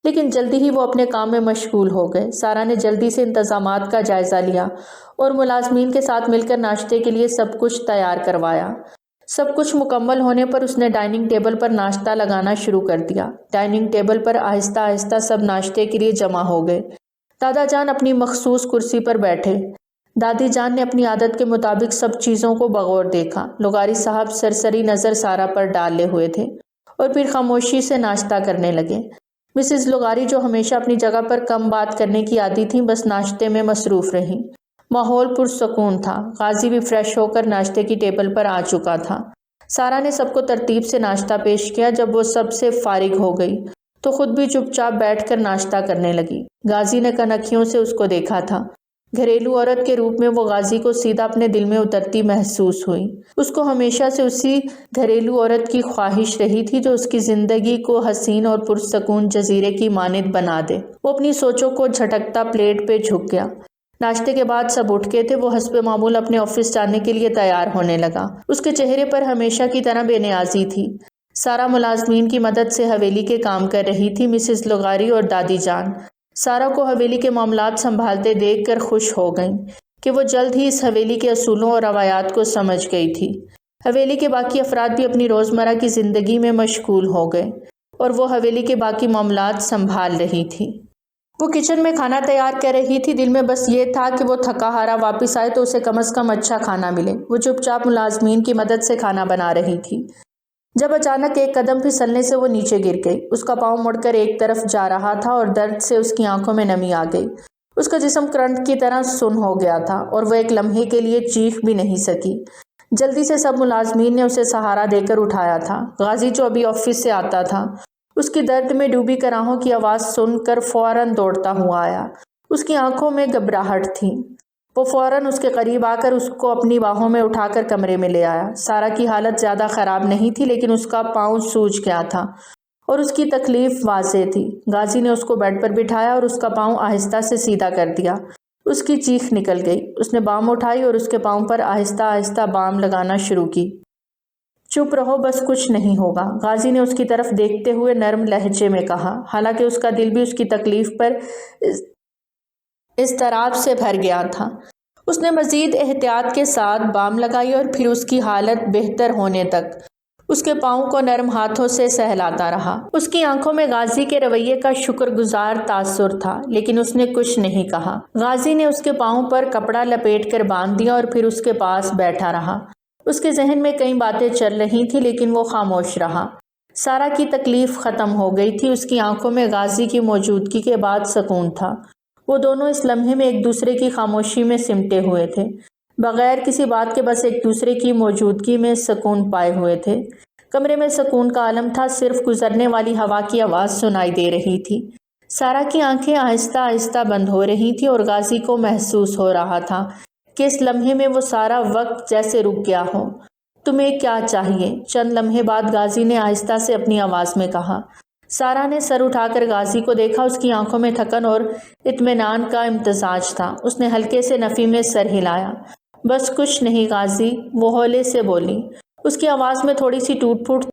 لیکن جلدی ہی وہ اپنے کام میں مشغول ہو گئے۔ سارا نے جلدی سے انتظامات کا جائزہ لیا اور ملازمین کے ساتھ مل کر ناشتے کے لیے سب کچھ تیار کروایا۔ سب کچھ مکمل ہونے پر اس نے ڈائننگ ٹیبل پر ناشتہ لگانا شروع کر دیا۔ ڈائننگ ٹیبل پر آہستہ آہستہ سب ناشتے کے لیے جمع ہو گئے۔ دادا جان اپنی مخصوص کرسی پر بیٹھے، دادی جان نے اپنی عادت کے مطابق سب چیزوں کو بغور دیکھا۔ لغاری صاحب سرسری نظر سارا پر ڈالے ہوئے تھے اور پھر خاموشی سے ناشتہ کرنے لگے۔ مسز لغاری جو ہمیشہ اپنی جگہ پر کم بات کرنے کی عادی تھیں، بس ناشتے میں مصروف رہیں۔ ماحول پرسکون تھا۔ غازی بھی فریش ہو کر ناشتے کی ٹیبل پر آ چکا تھا۔ سارا نے سب کو ترتیب سے ناشتہ پیش کیا۔ جب وہ سب سے فارغ ہو گئی تو خود بھی چپ چاپ بیٹھ کر ناشتہ کرنے لگی۔ غازی نے کنکھیوں سے اس کو دیکھا تھا۔ گھریلو عورت کے روپ میں وہ غازی کو سیدھا اپنے دل میں اترتی محسوس ہوئی۔ اس کو ہمیشہ سے اسی گھریلو عورت کی خواہش رہی تھی جو اس کی زندگی کو حسین اور پرسکون جزیرے کی مانند بنا دے۔ وہ اپنی سوچوں کو جھٹکتا پلیٹ پہ جھک گیا۔ ناشتے کے بعد سب اٹھ گئے تھے۔ وہ حسب معمول اپنے آفس جانے کے لیے تیار ہونے لگا۔ اس کے چہرے پر ہمیشہ کی طرح بے نیازی تھی۔ سارا ملازمین کی مدد سے حویلی کے کام کر رہی تھی۔ مسز لغاری اور دادی جان سارا کو حویلی کے معاملات سنبھالتے دیکھ کر خوش ہو گئیں کہ وہ جلد ہی اس حویلی کے اصولوں اور روایات کو سمجھ گئی تھی۔ حویلی کے باقی افراد بھی اپنی روزمرہ کی زندگی میں مشغول ہو گئے اور وہ حویلی کے باقی معاملات سنبھال رہی تھی۔ وہ کچن میں کھانا تیار کر رہی تھی، دل میں بس یہ تھا کہ وہ تھکا ہارا واپس آئے تو اسے کم از کم اچھا کھانا ملے۔ وہ چپ چاپ ملازمین کی مدد سے کھانا بنا رہی تھی جب اچانک ایک قدم پھسلنے سے وہ نیچے گر گئی۔ اس کا پاؤں مڑ کر ایک طرف جا رہا تھا اور درد سے اس کی آنکھوں میں نمی آ گئی۔ اس کا جسم کرنٹ کی طرح سن ہو گیا تھا اور وہ ایک لمحے کے لیے چیخ بھی نہیں سکی۔ جلدی سے سب ملازمین نے اسے سہارا دے کر اٹھایا تھا۔ غازی جو ابھی آفس سے آتا تھا اس کی درد میں ڈوبی کراہوں کی آواز سن کر فوراً دوڑتا ہوا آیا۔ اس کی آنکھوں میں گھبراہٹ تھی۔ وہ فوراً اس کے قریب آ کر اس کو اپنی باہوں میں اٹھا کر کمرے میں لے آیا۔ سارا کی حالت زیادہ خراب نہیں تھی لیکن اس کا پاؤں سوج گیا تھا اور اس کی تکلیف واضح تھی۔ غازی نے اس کو بیڈ پر بٹھایا اور اس کا پاؤں آہستہ سے سیدھا کر دیا۔ اس کی چیخ نکل گئی۔ اس نے بام اٹھائی اور اس کے پاؤں پر آہستہ آہستہ بام لگانا شروع کی۔ چپ رہو، بس کچھ نہیں ہوگا، غازی نے اس کی طرف دیکھتے ہوئے نرم لہجے میں کہا، حالانکہ اس کا دل بھی اس کی تکلیف پر اضطراب سے بھر گیا تھا۔ اس نے مزید احتیاط کے ساتھ بام لگائی اور پھر اس کی حالت بہتر ہونے تک اس کے پاؤں کو نرم ہاتھوں سے سہلاتا رہا۔ اس کی آنکھوں میں غازی کے رویے کا شکر گزار تاثر تھا لیکن اس نے کچھ نہیں کہا۔ غازی نے اس کے پاؤں پر کپڑا لپیٹ کر باندھ دیا اور پھر اس کے پاس بیٹھا رہا۔ اس کے ذہن میں کئی باتیں چل رہی تھیں لیکن وہ خاموش رہا۔ سارا کی تکلیف ختم ہو گئی تھی۔ اس کی آنکھوں میں غازی کی موجودگی کے بعد سکون تھا۔ وہ دونوں اس لمحے میں ایک دوسرے کی خاموشی میں سمٹے ہوئے تھے، بغیر کسی بات کے بس ایک دوسرے کی موجودگی میں سکون پائے ہوئے تھے۔ کمرے میں سکون کا عالم تھا، صرف گزرنے والی ہوا کی آواز سنائی دے رہی تھی۔ سارا کی آنکھیں آہستہ آہستہ بند ہو رہی تھیں اور غازی کو محسوس ہو رہا تھا کہ اس لمحے میں وہ سارا وقت جیسے رک گیا ہو۔ تمہیں کیا چاہیے؟ چند لمحے بعد غازی نے آہستہ سے اپنی آواز میں کہا۔ سارا نے سر اٹھا کر غازی کو دیکھا۔ اس کی آنکھوں میں تھکن اور اطمینان کا امتزاج تھا۔ اس نے ہلکے سے نفی میں سر ہلایا۔ بس کچھ نہیں غازی، وہ ہولے سے بولی۔ اس کی آواز میں تھوڑی سی ٹوٹ پھوٹ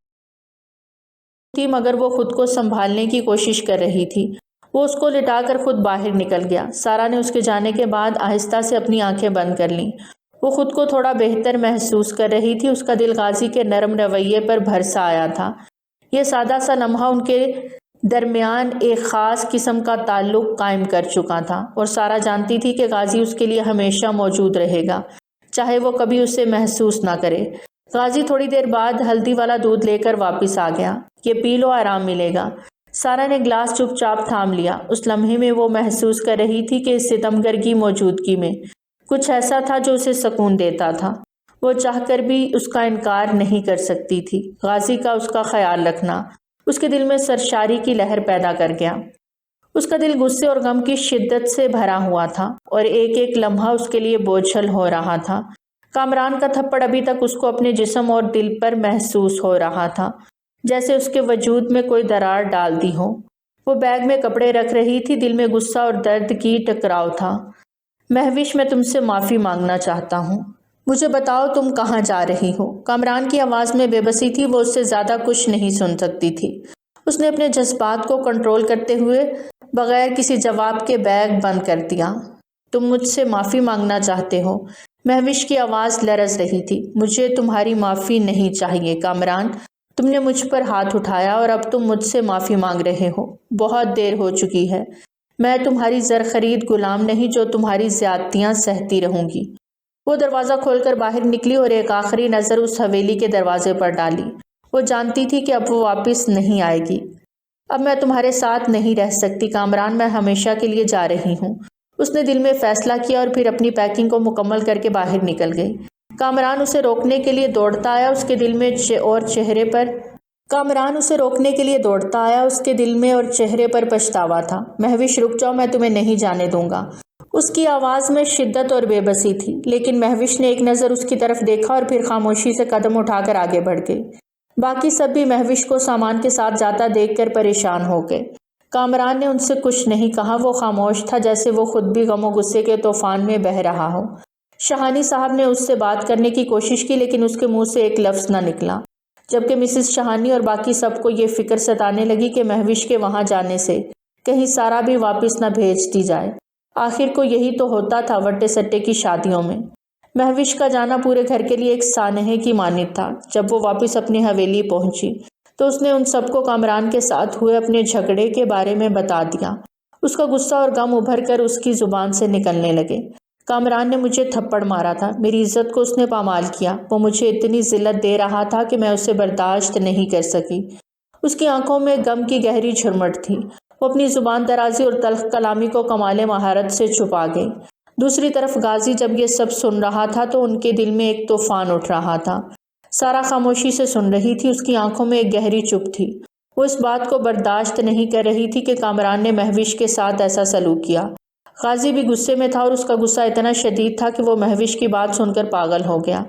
تھی مگر وہ خود کو سنبھالنے کی کوشش کر رہی تھی۔ وہ اس کو لٹا کر خود باہر نکل گیا۔ سارا نے اس کے جانے کے بعد آہستہ سے اپنی آنکھیں بند کر لیں۔ وہ خود کو تھوڑا بہتر محسوس کر رہی تھی۔ اس کا دل غازی کے نرم رویے پر بھر سا آیا تھا۔ یہ سادہ سا لمحہ ان کے درمیان ایک خاص قسم کا تعلق قائم کر چکا تھا اور سارا جانتی تھی کہ غازی اس کے لیے ہمیشہ موجود رہے گا، چاہے وہ کبھی اسے محسوس نہ کرے۔ غازی تھوڑی دیر بعد ہلدی والا دودھ لے کر واپس آ گیا۔ یہ پی لو، آرام ملے گا۔ سارا نے گلاس چپ چاپ تھام لیا۔ اس لمحے میں وہ محسوس کر رہی تھی کہ اس ستمگر کی موجودگی میں کچھ ایسا تھا جو اسے سکون دیتا تھا۔ وہ چاہ کر بھی اس کا انکار نہیں کر سکتی تھی۔ غازی کا اس کا خیال رکھنا اس کے دل میں سرشاری کی لہر پیدا کر گیا۔ اس کا دل غصے اور غم کی شدت سے بھرا ہوا تھا اور ایک ایک لمحہ اس کے لیے بوجھل ہو رہا تھا۔ کامران کا تھپڑ ابھی تک اس کو اپنے جسم اور دل پر محسوس ہو رہا تھا، جیسے اس کے وجود میں کوئی درار ڈال دی ہو۔ وہ بیگ میں کپڑے رکھ رہی تھی، دل میں غصہ اور درد کی ٹکراؤ تھا۔ مہوش، میں تم سے معافی مانگنا چاہتا ہوں۔ مجھے بتاؤ تم کہاں جا رہی ہو؟ کامران کی آواز میں بے بسی تھی، وہ اس سے زیادہ کچھ نہیں سن سکتی تھی۔ اس نے اپنے جذبات کو کنٹرول کرتے ہوئے بغیر کسی جواب کے بیگ بند کر دیا۔ تم مجھ سے معافی مانگنا چاہتے ہو؟ مہوش کی آواز لرز رہی تھی۔ مجھے تمہاری معافی نہیں چاہیے کامران، تم نے مجھ پر ہاتھ اٹھایا اور اب تم مجھ سے معافی مانگ رہے ہو۔ بہت دیر ہو چکی ہے، میں تمہاری زر خرید غلام نہیں جو تمہاری زیادتیاں سہتی رہوں گی۔ وہ دروازہ کھول کر باہر نکلی اور ایک آخری نظر اس حویلی کے دروازے پر ڈالی۔ وہ جانتی تھی کہ اب وہ واپس نہیں آئے گی۔ اب میں تمہارے ساتھ نہیں رہ سکتی کامران، میں ہمیشہ کے لیے جا رہی ہوں۔ اس نے دل میں فیصلہ کیا اور پھر اپنی پیکنگ کو مکمل کر کے باہر نکل گئی۔ کامران اسے روکنے کے لیے دوڑتا آیا، اس کے دل میں اور چہرے پر پچھتاوا تھا۔ مہوش رک جاؤ، میں تمہیں نہیں جانے دوں گا۔ اس کی آواز میں شدت اور بے بسی تھی، لیکن مہوش نے ایک نظر اس کی طرف دیکھا اور پھر خاموشی سے قدم اٹھا کر آگے بڑھ گئی۔ باقی سب بھی مہوش کو سامان کے ساتھ جاتا دیکھ کر پریشان ہو گئے۔ کامران نے ان سے کچھ نہیں کہا، وہ خاموش تھا جیسے وہ خود بھی غم و غصے کے طوفان میں بہہ رہا ہو۔ شہانی صاحب نے اس سے بات کرنے کی کوشش کی لیکن اس کے منہ سے ایک لفظ نہ نکلا۔ جبکہ مسز شہانی اور باقی سب کو یہ فکر ستانے لگی کہ مہوش کے وہاں جانے سے کہیں سارا بھی واپس نہ بھیج دی جائے۔ آخر کو یہی تو ہوتا تھا وٹے سٹے کی شادیوں میں۔ مہوش کا جانا پورے گھر کے لیے ایک سانحے کی مانند تھا۔ جب وہ واپس اپنی حویلی پہنچی تو اس نے ان سب کو کامران کے ساتھ ہوئے اپنے جھگڑے کے بارے میں بتا دیا۔ اس کا غصہ اور غم ابھر کر اس کی زبان سے نکلنے لگے۔ کامران نے مجھے تھپڑ مارا تھا، میری عزت کو اس نے پامال کیا، وہ مجھے اتنی ذلت دے رہا تھا کہ میں اسے برداشت نہیں کر سکی۔ اس کی آنکھوں میں غم کی گہری جھرمٹ تھی۔ وہ اپنی زبان درازی اور تلخ کلامی کو کمال مہارت سے چھپا گئی۔ دوسری طرف غازی جب یہ سب سن رہا تھا تو ان کے دل میں ایک طوفان اٹھ رہا تھا۔ سارا خاموشی سے سن رہی تھی، اس کی آنکھوں میں ایک گہری چپ تھی۔ وہ اس بات کو برداشت نہیں کر رہی تھی کہ کامران نے مہوش کے ساتھ ایسا سلوک کیا۔ غازی بھی غصے میں تھا اور اس کا غصہ اتنا شدید تھا کہ وہ مہوش کی بات سن کر پاگل ہو گیا۔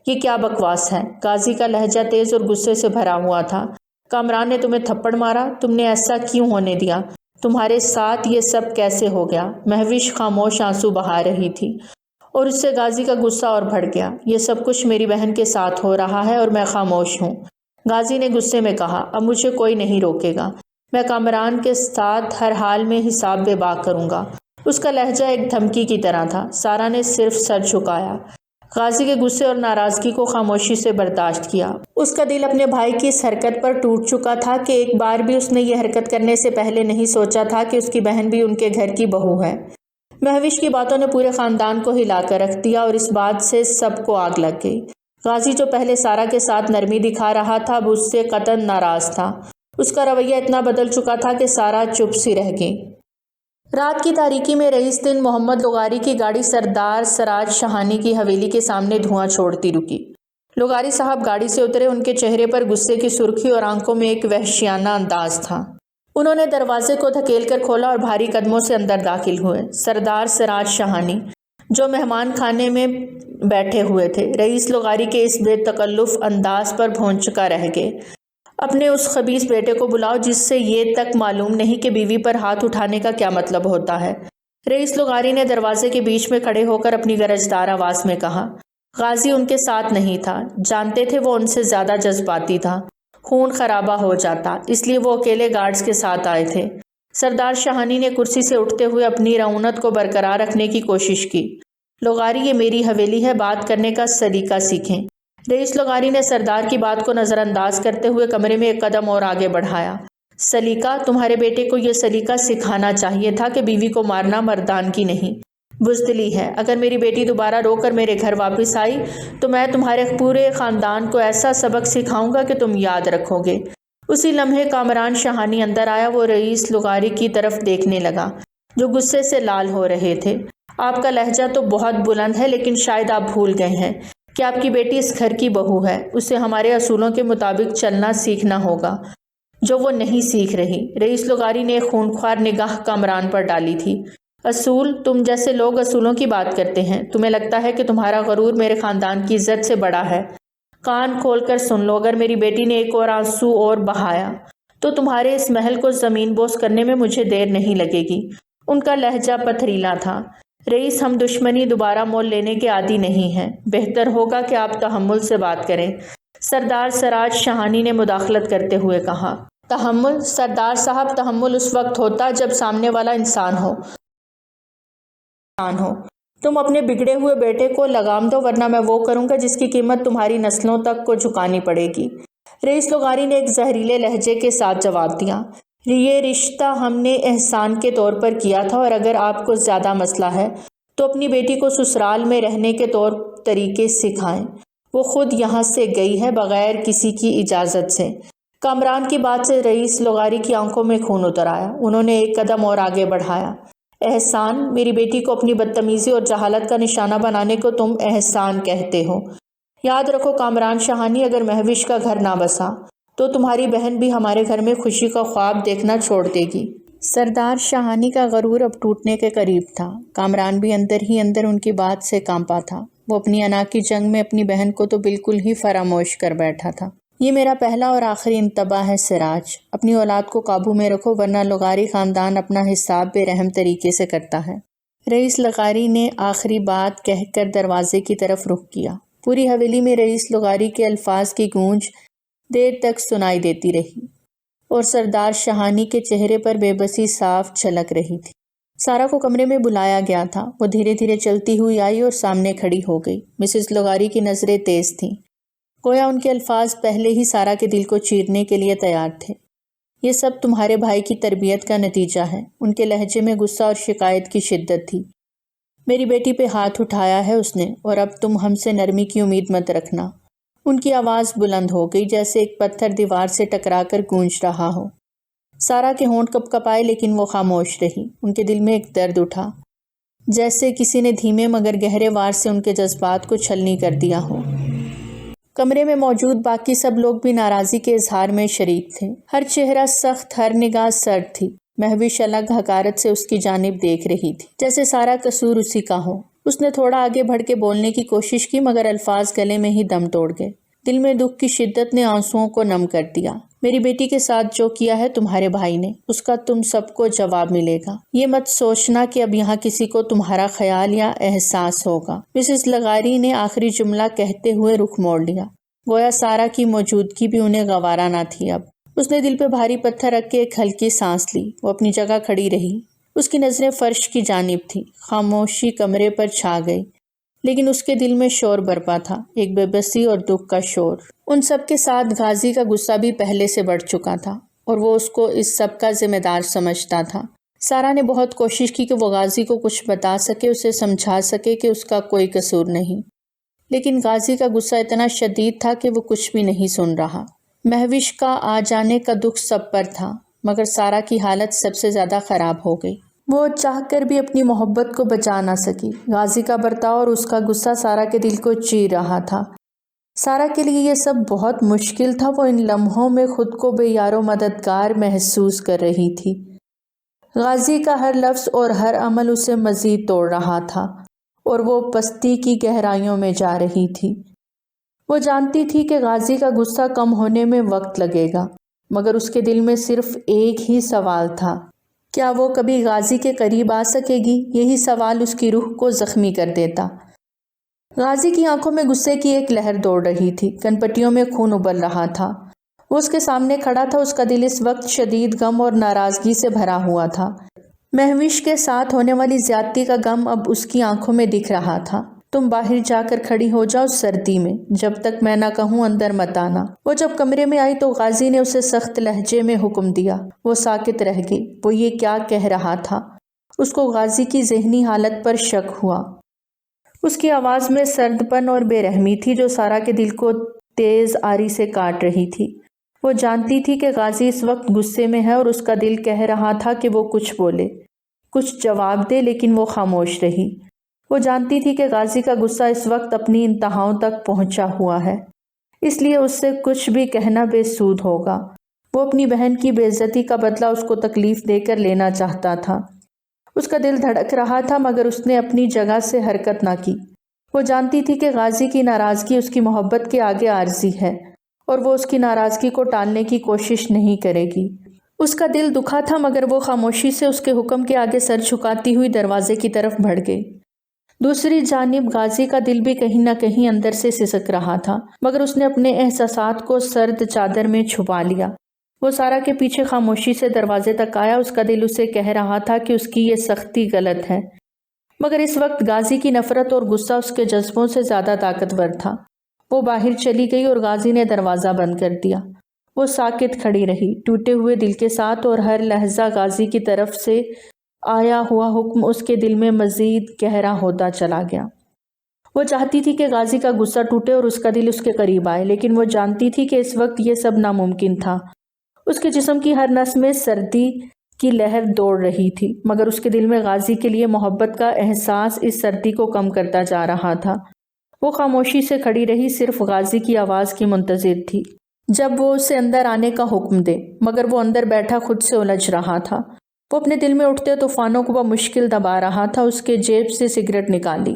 یہ کیا بکواس ہے؟ غازی کا لہجہ تیز اور غصے سے بھرا ہوا تھا۔ کامران نے تمہیں تھپڑ مارا؟ تم نے ایسا کیوں ہونے دیا؟ تمہارے ساتھ یہ سب کیسے ہو گیا؟ مہوش خاموش آنسو بہا رہی تھی اور اس سے غازی کا غصہ اور بڑھ گیا۔ یہ سب کچھ میری بہن کے ساتھ ہو رہا ہے اور میں خاموش ہوں، غازی نے غصے میں کہا۔ اب مجھے کوئی نہیں روکے گا، میں کامران کے ساتھ ہر حال میں حساب بے باک کروں گا۔ اس کا لہجہ ایک دھمکی کی طرح تھا۔ سارا نے صرف سر جھکایا، غازی کے غصے اور ناراضگی کو خاموشی سے برداشت کیا۔ اس کا دل اپنے بھائی کی اس حرکت پر ٹوٹ چکا تھا کہ ایک بار بھی اس نے یہ حرکت کرنے سے پہلے نہیں سوچا تھا کہ اس کی بہن بھی ان کے گھر کی بہو ہے۔ مہوش کی باتوں نے پورے خاندان کو ہلا کر رکھ دیا اور اس بات سے سب کو آگ لگ گئی۔ غازی جو پہلے سارا کے ساتھ نرمی دکھا رہا تھا اب اس سے قطعاً ناراض تھا۔ اس کا رویہ اتنا بدل چکا تھا کہ سارا چپ سی رہ گئی۔ رات کی تاریکی میں رئیس دن محمد لغاری کی گاڑی سردار سراج شہانی کی حویلی کے سامنے دھواں چھوڑتی رکی۔ لغاری صاحب گاڑی سے اترے، ان کے چہرے پر غصے کی سرخی اور آنکھوں میں ایک وحشیانہ انداز تھا۔ انہوں نے دروازے کو دھکیل کر کھولا اور بھاری قدموں سے اندر داخل ہوئے۔ سردار سراج شہانی جو مہمان خانے میں بیٹھے ہوئے تھے، رئیس لغاری کے اس بے تکلف انداز پر بھونچ چکا رہ گئے۔ اپنے اس خبیث بیٹے کو بلاؤ جس سے یہ تک معلوم نہیں کہ بیوی پر ہاتھ اٹھانے کا کیا مطلب ہوتا ہے، رئیس لغاری نے دروازے کے بیچ میں کھڑے ہو کر اپنی گرجدار آواز میں کہا۔ غازی ان کے ساتھ نہیں تھا، جانتے تھے وہ ان سے زیادہ جذباتی تھا، خون خرابہ ہو جاتا، اس لیے وہ اکیلے گارڈز کے ساتھ آئے تھے۔ سردار شہانی نے کرسی سے اٹھتے ہوئے اپنی رعونت کو برقرار رکھنے کی کوشش کی۔ لغاری یہ میری حویلی ہے، بات کرنے کا سلیقہ سیکھیں۔ رئیس لغاری نے سردار کی بات کو نظر انداز کرتے ہوئے کمرے میں ایک قدم اور آگے بڑھایا۔ سلیقہ؟ تمہارے بیٹے کو یہ سلیقہ سکھانا چاہیے تھا کہ بیوی کو مارنا مردانگی نہیں، بزدلی ہے۔ اگر میری بیٹی دوبارہ رو کر میرے گھر واپس آئی تو میں تمہارے پورے خاندان کو ایسا سبق سکھاؤں گا کہ تم یاد رکھو گے۔ اسی لمحے کامران شہانی اندر آیا۔ وہ رئیس لغاری کی طرف دیکھنے لگا جو غصے سے لال ہو رہے تھے۔ آپ کا لہجہ تو بہت بلند ہے، لیکن شاید آپ بھول گئے ہیں کہ آپ کی بیٹی اس گھر کی بہو ہے، اسے ہمارے اصولوں کے مطابق چلنا سیکھنا ہوگا، جو وہ نہیں سیکھ رہی۔ رئیس لغاری نے ایک خونخوار نگاہ کامران پر ڈالی تھی۔ اصول؟ تم جیسے لوگ اصولوں کی بات کرتے ہیں، تمہیں لگتا ہے کہ تمہارا غرور میرے خاندان کی عزت سے بڑا ہے۔ کان کھول کر سن لو، اگر میری بیٹی نے ایک اور آنسو اور بہایا تو تمہارے اس محل کو زمین بوس کرنے میں مجھے دیر نہیں لگے گی۔ ان کا لہجہ پتھریلا تھا۔ رئیس، ہم دشمنی دوبارہ مول لینے کے عادی نہیں ہیں، بہتر ہوگا کہ آپ تحمل سے بات کریں، سردار سراج شہانی نے مداخلت کرتے ہوئے کہا۔ تحمل؟ سردار صاحب، تحمل اس وقت ہوتا جب سامنے والا انسان ہو۔ تم اپنے بگڑے ہوئے بیٹے کو لگام دو، ورنہ میں وہ کروں گا جس کی قیمت تمہاری نسلوں تک کو چکانی پڑے گی۔ رئیس لغاری نے ایک زہریلے لہجے کے ساتھ جواب دیا۔ یہ رشتہ ہم نے احسان کے طور پر کیا تھا، اور اگر آپ کو زیادہ مسئلہ ہے تو اپنی بیٹی کو سسرال میں رہنے کے طور طریقے سکھائیں۔ وہ خود یہاں سے گئی ہے بغیر کسی کی اجازت سے۔ کامران کی بات سے رئیس لغاری کی آنکھوں میں خون اتر آیا۔ انہوں نے ایک قدم اور آگے بڑھایا۔ احسان؟ میری بیٹی کو اپنی بدتمیزی اور جہالت کا نشانہ بنانے کو تم احسان کہتے ہو؟ یاد رکھو کامران شہانی، اگر مہوش کا گھر نہ بسا تو تمہاری بہن بھی ہمارے گھر میں خوشی کا خواب دیکھنا چھوڑ دے گی۔ سردار شہانی کا غرور اب ٹوٹنے کے قریب تھا۔ کامران بھی اندر ہی اندر ان کی بات سے کانپا تھا۔ وہ اپنی انا کی جنگ میں اپنی بہن کو تو بالکل ہی فراموش کر بیٹھا تھا۔ یہ میرا پہلا اور آخری انتباہ ہے سراج، اپنی اولاد کو قابو میں رکھو، ورنہ لغاری خاندان اپنا حساب بے رحم طریقے سے کرتا ہے۔ رئیس لغاری نے آخری بات کہہ کر دروازے کی طرف رخ کیا۔ پوری حویلی میں رئیس لغاری کے الفاظ کی گونج دیر تک سنائی دیتی رہی اور سردار شہانی کے چہرے پر بے بسی صاف جھلک رہی تھی۔ سارا کو کمرے میں بلایا گیا تھا۔ وہ دھیرے دھیرے چلتی ہوئی آئی اور سامنے کھڑی ہو گئی۔ مسز لغاری کی نظریں تیز تھیں، گویا ان کے الفاظ پہلے ہی سارا کے دل کو چیرنے کے لیے تیار تھے۔ یہ سب تمہارے بھائی کی تربیت کا نتیجہ ہے۔ ان کے لہجے میں غصہ اور شکایت کی شدت تھی۔ میری بیٹی پہ ہاتھ اٹھایا ہے اس نے، اور اب تم ہم سے نرمی کی امید مت رکھنا۔ ان کی آواز بلند ہو گئی جیسے ایک پتھر دیوار سے ٹکرا کر گونج رہا ہو۔ سارا کے ہونٹ کپ کپائے لیکن وہ خاموش رہی۔ ان کے دل میں ایک درد اٹھا، جیسے کسی نے دھیمے مگر گہرے وار سے ان کے جذبات کو چھلنی کر دیا ہو۔ کمرے میں موجود باقی سب لوگ بھی ناراضی کے اظہار میں شریک تھے۔ ہر چہرہ سخت، ہر نگاہ سرد تھی۔ مہوش الگ حقارت سے اس کی جانب دیکھ رہی تھی، جیسے سارا قصور اسی کا ہو۔ اس نے تھوڑا آگے بڑھ کے بولنے کی کوشش کی مگر الفاظ گلے میں ہی دم توڑ گئے۔ دل میں دکھ کی شدت نے آنسوؤں کو نم کر دیا۔ میری بیٹی کے ساتھ جو کیا ہے تمہارے بھائی نے، اس کا تم سب کو جواب ملے گا۔ یہ مت سوچنا کہ اب یہاں کسی کو تمہارا خیال یا احساس ہوگا۔ مسز لغاری نے آخری جملہ کہتے ہوئے رخ موڑ لیا، گویا سارا کی موجودگی بھی انہیں گوارا نہ تھی اب۔ اس نے دل پہ بھاری پتھر رکھ کے ایک ہلکی سانس لی۔ وہ اپنی جگہ کھڑی رہی۔ اس کی نظریں فرش کی جانب تھی۔ خاموشی کمرے پر چھا گئی، لیکن اس کے دل میں شور برپا تھا، ایک بے بسی اور دکھ کا شور۔ ان سب کے ساتھ غازی کا غصہ بھی پہلے سے بڑھ چکا تھا اور وہ اس کو اس سب کا ذمہ دار سمجھتا تھا۔ سارا نے بہت کوشش کی کہ وہ غازی کو کچھ بتا سکے، اسے سمجھا سکے کہ اس کا کوئی قصور نہیں، لیکن غازی کا غصہ اتنا شدید تھا کہ وہ کچھ بھی نہیں سن رہا۔ مہوش کا آ جانے کا دکھ سب پر تھا، مگر سارا کی حالت سب سے زیادہ خراب ہو گئی۔ وہ چاہ کر بھی اپنی محبت کو بچا نہ سکی۔ غازی کا برتاؤ اور اس کا غصہ سارا کے دل کو چیر رہا تھا۔ سارا کے لیے یہ سب بہت مشکل تھا۔ وہ ان لمحوں میں خود کو بے یار و مددگار محسوس کر رہی تھی۔ غازی کا ہر لفظ اور ہر عمل اسے مزید توڑ رہا تھا اور وہ پستی کی گہرائیوں میں جا رہی تھی۔ وہ جانتی تھی کہ غازی کا غصہ کم ہونے میں وقت لگے گا، مگر اس کے دل میں صرف ایک ہی سوال تھا، کیا وہ کبھی غازی کے قریب آ سکے گی؟ یہی سوال اس کی روح کو زخمی کر دیتا۔ غازی کی آنکھوں میں غصے کی ایک لہر دوڑ رہی تھی، کنپٹیوں میں خون ابل رہا تھا۔ وہ اس کے سامنے کھڑا تھا، اس کا دل اس وقت شدید غم اور ناراضگی سے بھرا ہوا تھا۔ مہوش کے ساتھ ہونے والی زیادتی کا غم اب اس کی آنکھوں میں دکھ رہا تھا۔ تم باہر جا کر کھڑی ہو جاؤ سردی میں، جب تک میں نہ کہوں اندر مت آنا۔ وہ جب کمرے میں آئی تو غازی نے اسے سخت لہجے میں حکم دیا۔ وہ ساکت رہ گئی۔ وہ یہ کیا کہہ رہا تھا؟ اس کو غازی کی ذہنی حالت پر شک ہوا۔ اس کی آواز میں سرد پن اور بے رحمی تھی جو سارا کے دل کو تیز آری سے کاٹ رہی تھی۔ وہ جانتی تھی کہ غازی اس وقت غصے میں ہے اور اس کا دل کہہ رہا تھا کہ وہ کچھ بولے، کچھ جواب دے، لیکن وہ خاموش رہی۔ وہ جانتی تھی کہ غازی کا غصہ اس وقت اپنی انتہاؤں تک پہنچا ہوا ہے، اس لیے اس سے کچھ بھی کہنا بے سود ہوگا۔ وہ اپنی بہن کی بے عزتی کا بدلہ اس کو تکلیف دے کر لینا چاہتا تھا۔ اس کا دل دھڑک رہا تھا مگر اس نے اپنی جگہ سے حرکت نہ کی۔ وہ جانتی تھی کہ غازی کی ناراضگی اس کی محبت کے آگے عارضی ہے اور وہ اس کی ناراضگی کو ٹالنے کی کوشش نہیں کرے گی۔ اس کا دل دکھا تھا مگر وہ خاموشی سے اس کے حکم کے آگے سر جھکاتی ہوئی دروازے کی طرف بڑھ گئی۔ دوسری جانب غازی کا دل بھی کہیں نہ کہیں اندر سے سسک رہا تھا، مگر اس نے اپنے احساسات کو سرد چادر میں چھپا لیا۔ وہ سارا کے پیچھے خاموشی سے دروازے تک آیا۔ اس کا دل اسے کہہ رہا تھا کہ اس کی یہ سختی غلط ہے، مگر اس وقت غازی کی نفرت اور غصہ اس کے جذبوں سے زیادہ طاقتور تھا۔ وہ باہر چلی گئی اور غازی نے دروازہ بند کر دیا۔ وہ ساکت کھڑی رہی، ٹوٹے ہوئے دل کے ساتھ، اور ہر لحظہ غازی کی طرف سے آیا ہوا حکم اس کے دل میں مزید گہرا ہوتا چلا گیا۔ وہ چاہتی تھی کہ غازی کا غصہ ٹوٹے اور اس کا دل اس کے قریب آئے، لیکن وہ جانتی تھی کہ اس وقت یہ سب ناممکن تھا۔ اس کے جسم کی ہر نس میں سردی کی لہر دوڑ رہی تھی، مگر اس کے دل میں غازی کے لیے محبت کا احساس اس سردی کو کم کرتا جا رہا تھا۔ وہ خاموشی سے کھڑی رہی، صرف غازی کی آواز کی منتظر تھی جب وہ اسے اندر آنے کا حکم دے، مگر وہ اندر بیٹھا خود سے الجھ رہا تھا۔ وہ اپنے دل میں اٹھتے طوفانوں کو بمشکل دبا رہا تھا۔ اس کے جیب سے سگریٹ نکالی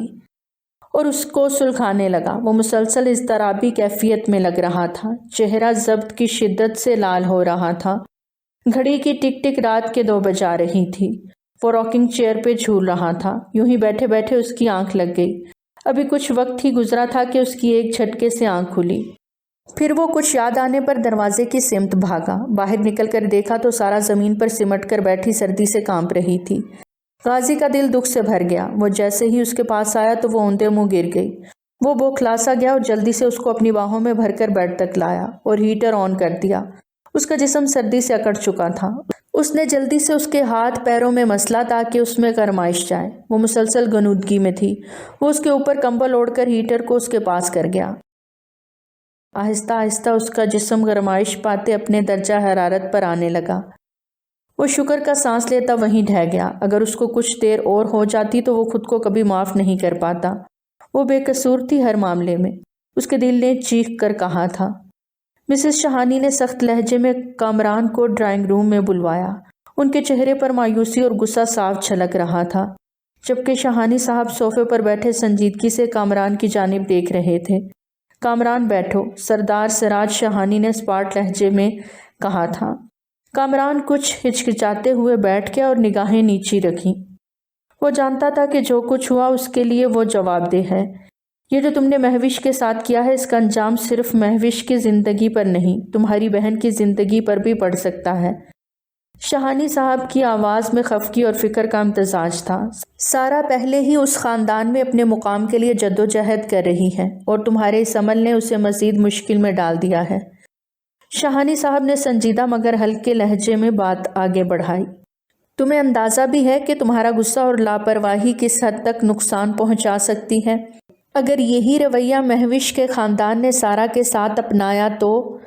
اور اس کو سلگانے لگا۔ وہ مسلسل اضطرابی کیفیت میں لگ رہا تھا، چہرہ ضبط کی شدت سے لال ہو رہا تھا۔ گھڑی کی ٹک ٹک رات کے 2 بجا رہی تھی۔ وہ راکنگ چیئر پہ جھول رہا تھا۔ یوں ہی بیٹھے بیٹھے اس کی آنکھ لگ گئی۔ ابھی کچھ وقت ہی گزرا تھا کہ اس کی ایک جھٹکے سے آنکھ کھلی۔ پھر وہ کچھ یاد آنے پر دروازے کی سمت بھاگا۔ باہر نکل کر دیکھا تو سارا زمین پر سمٹ کر بیٹھی سردی سے کانپ رہی تھی۔ غازی کا دل دکھ سے بھر گیا۔ وہ جیسے ہی اس کے پاس آیا تو وہ اونتے منہ گر گئی۔ وہ بوکھلا سا گیا اور جلدی سے اس کو اپنی باہوں میں بھر کر بیڈ تک لایا اور ہیٹر آن کر دیا۔ اس کا جسم سردی سے اکڑ چکا تھا۔ اس نے جلدی سے اس کے ہاتھ پیروں میں مسلا تاکہ اس میں گرمائش جائے۔ وہ مسلسل غنودگی میں تھی۔ وہ اس کے اوپر کمبل اوڑھ کر ہیٹر کو اس کے پاس کر گیا۔ آہستہ آہستہ اس کا جسم گرمائش پاتے اپنے درجہ حرارت پر آنے لگا۔ وہ شکر کا سانس لیتا وہیں ڈھہ گیا۔ اگر اس کو کچھ دیر اور ہو جاتی تو وہ خود کو کبھی معاف نہیں کر پاتا۔ وہ بے قصور تھی ہر معاملے میں، اس کے دل نے چیخ کر کہا تھا۔ مسز شہانی نے سخت لہجے میں کامران کو ڈرائنگ روم میں بلوایا۔ ان کے چہرے پر مایوسی اور غصہ صاف جھلک رہا تھا، جبکہ شہانی صاحب صوفے پر بیٹھے سنجیدگی سے کامران کی جانب دیکھ رہے تھے۔ کامران بیٹھو، سردار سراج شہانی نے اسپاٹ لہجے میں کہا تھا۔ کامران کچھ ہچکچاتے ہوئے بیٹھ گیا اور نگاہیں نیچی رکھیں۔ وہ جانتا تھا کہ جو کچھ ہوا اس کے لیے وہ جواب دہ ہے۔ یہ جو تم نے مہوش کے ساتھ کیا ہے، اس کا انجام صرف مہوش کی زندگی پر نہیں، تمہاری بہن کی زندگی پر بھی پڑ سکتا ہے۔ شہانی صاحب کی آواز میں خفگی اور فکر کا امتزاج تھا۔ سارا پہلے ہی اس خاندان میں اپنے مقام کے لیے جدوجہد کر رہی ہے اور تمہارے اس عمل نے اسے مزید مشکل میں ڈال دیا ہے۔ شہانی صاحب نے سنجیدہ مگر ہلکے لہجے میں بات آگے بڑھائی۔ تمہیں اندازہ بھی ہے کہ تمہارا غصہ اور لاپرواہی کس حد تک نقصان پہنچا سکتی ہے؟ اگر یہی رویہ مہوش کے خاندان نے سارا کے ساتھ اپنایا تو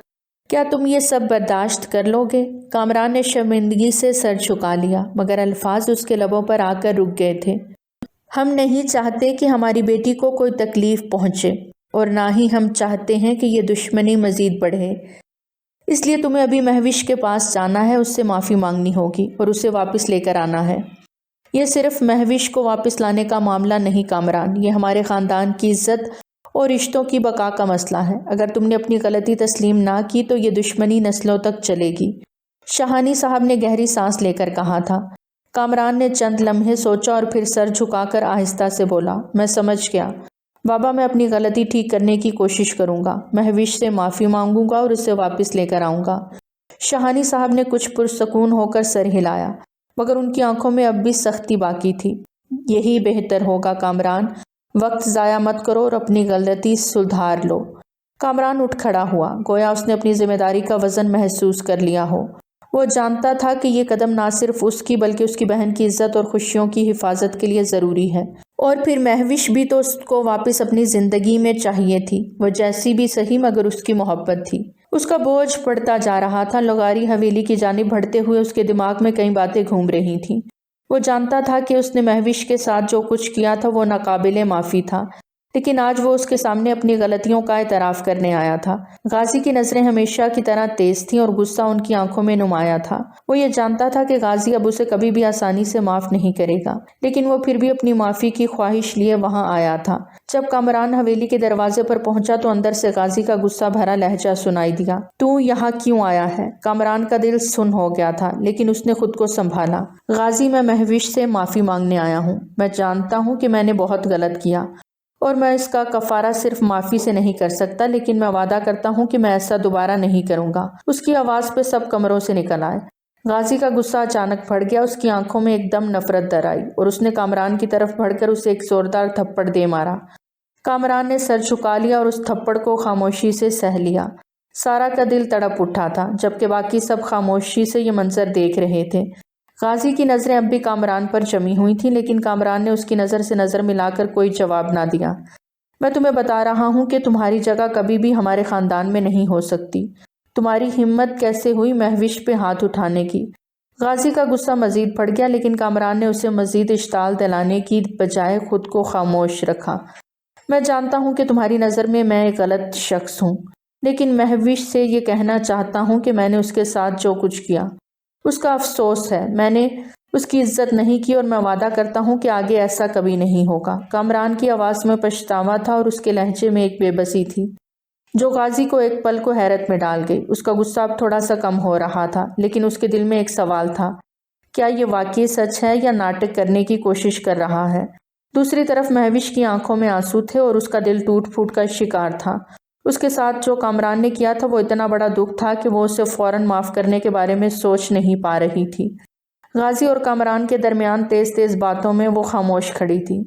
کیا تم یہ سب برداشت کر لو گے؟ کامران نے شرمندگی سے سر جھکا لیا، مگر الفاظ اس کے لبوں پر آ کر رک گئے تھے۔ ہم نہیں چاہتے کہ ہماری بیٹی کو کوئی تکلیف پہنچے، اور نہ ہی ہم چاہتے ہیں کہ یہ دشمنی مزید بڑھے۔ اس لیے تمہیں ابھی مہوش کے پاس جانا ہے، اس سے معافی مانگنی ہوگی اور اسے واپس لے کر آنا ہے۔ یہ صرف مہوش کو واپس لانے کا معاملہ نہیں کامران، یہ ہمارے خاندان کی عزت اور رشتوں کی بقا کا مسئلہ ہے۔ اگر تم نے اپنی غلطی تسلیم نہ کی تو یہ دشمنی نسلوں تک چلے گی۔ شہانی صاحب نے گہری سانس لے کر کہا تھا۔ کامران نے چند لمحے سوچا اور پھر سر جھکا کر آہستہ سے بولا، میں سمجھ گیا بابا، میں اپنی غلطی ٹھیک کرنے کی کوشش کروں گا، مہوش سے معافی مانگوں گا اور اسے واپس لے کر آؤں گا۔ شہانی صاحب نے کچھ پرسکون ہو کر سر ہلایا، مگر ان کی آنکھوں میں اب بھی سختی باقی تھی۔ یہی بہتر ہوگا کامران، وقت ضائع مت کرو اور اپنی غلطی سدھار لو۔ کامران اٹھ کھڑا ہوا، گویا اس نے اپنی ذمہ داری کا وزن محسوس کر لیا ہو۔ وہ جانتا تھا کہ یہ قدم نہ صرف اس کی بلکہ اس کی بہن کی عزت اور خوشیوں کی حفاظت کے لیے ضروری ہے، اور پھر مہوش بھی تو اس کو واپس اپنی زندگی میں چاہیے تھی، وہ جیسی بھی سہی مگر اس کی محبت تھی۔ اس کا بوجھ بڑھتا جا رہا تھا، لغاری حویلی کی جانب بڑھتے ہوئے اس کے دماغ میں کئی باتیں گھوم رہی تھیں۔ وہ جانتا تھا کہ اس نے مہوش کے ساتھ جو کچھ کیا تھا وہ ناقابل معافی تھا، لیکن آج وہ اس کے سامنے اپنی غلطیوں کا اعتراف کرنے آیا تھا۔ غازی کی نظریں ہمیشہ کی طرح تیز تھیں اور غصہ ان کی آنکھوں میں نمایاں تھا۔ وہ یہ جانتا تھا کہ غازی اب اسے کبھی بھی آسانی سے معاف نہیں کرے گا، لیکن وہ پھر بھی اپنی معافی کی خواہش لیے وہاں آیا تھا۔ جب کامران حویلی کے دروازے پر پہنچا تو اندر سے غازی کا غصہ بھرا لہجہ سنائی دیا۔ تو یہاں کیوں آیا ہے؟ کامران کا دل سن ہو گیا تھا، لیکن اس نے خود کو سنبھالا۔ غازی، میں مہوش سے معافی مانگنے آیا ہوں۔ میں جانتا ہوں کہ میں نے بہت غلط کیا اور میں اس کا کفارہ صرف معافی سے نہیں کر سکتا، لیکن میں وعدہ کرتا ہوں کہ میں ایسا دوبارہ نہیں کروں گا۔ اس کی آواز پہ سب کمروں سے نکل آئے۔ غازی کا غصہ اچانک پھٹ گیا، اس کی آنکھوں میں ایک دم نفرت در آئی اور اس نے کامران کی طرف بڑھ کر اسے ایک زوردار تھپڑ دے مارا۔ کامران نے سر جھکا لیا اور اس تھپڑ کو خاموشی سے سہ لیا۔ سارا کا دل تڑپ اٹھا تھا، جبکہ باقی سب خاموشی سے یہ منظر دیکھ رہے تھے۔ غازی کی نظریں اب بھی کامران پر جمی ہوئی تھیں، لیکن کامران نے اس کی نظر سے نظر ملا کر کوئی جواب نہ دیا۔ میں تمہیں بتا رہا ہوں کہ تمہاری جگہ کبھی بھی ہمارے خاندان میں نہیں ہو سکتی۔ تمہاری ہمت کیسے ہوئی مہوش پہ ہاتھ اٹھانے کی؟ غازی کا غصہ مزید بڑھ گیا، لیکن کامران نے اسے مزید اشتعال دلانے کی بجائے خود کو خاموش رکھا۔ میں جانتا ہوں کہ تمہاری نظر میں ایک غلط شخص ہوں، لیکن مہوش سے یہ کہنا چاہتا ہوں کہ میں نے اس کے ساتھ جو کچھ کیا اس کا افسوس ہے۔ میں نے اس کی عزت نہیں کی اور میں وعدہ کرتا ہوں کہ آگے ایسا کبھی نہیں ہوگا۔ کامران کی آواز میں پچھتاوا تھا اور اس کے لہجے میں ایک بے بسی تھی جو غازی کو ایک پل کو حیرت میں ڈال گئی۔ اس کا غصہ اب تھوڑا سا کم ہو رہا تھا، لیکن اس کے دل میں ایک سوال تھا، کیا یہ واقعی سچ ہے یا ناٹک کرنے کی کوشش کر رہا ہے؟ دوسری طرف مہوش کی آنکھوں میں آنسو تھے اور اس کا دل ٹوٹ پھوٹ کا شکار تھا۔ اس کے ساتھ جو کامران نے کیا تھا وہ اتنا بڑا دکھ تھا کہ وہ اسے فوراً معاف کرنے کے بارے میں سوچ نہیں پا رہی تھی۔ غازی اور کامران کے درمیان تیز تیز باتوں میں وہ خاموش کھڑی تھی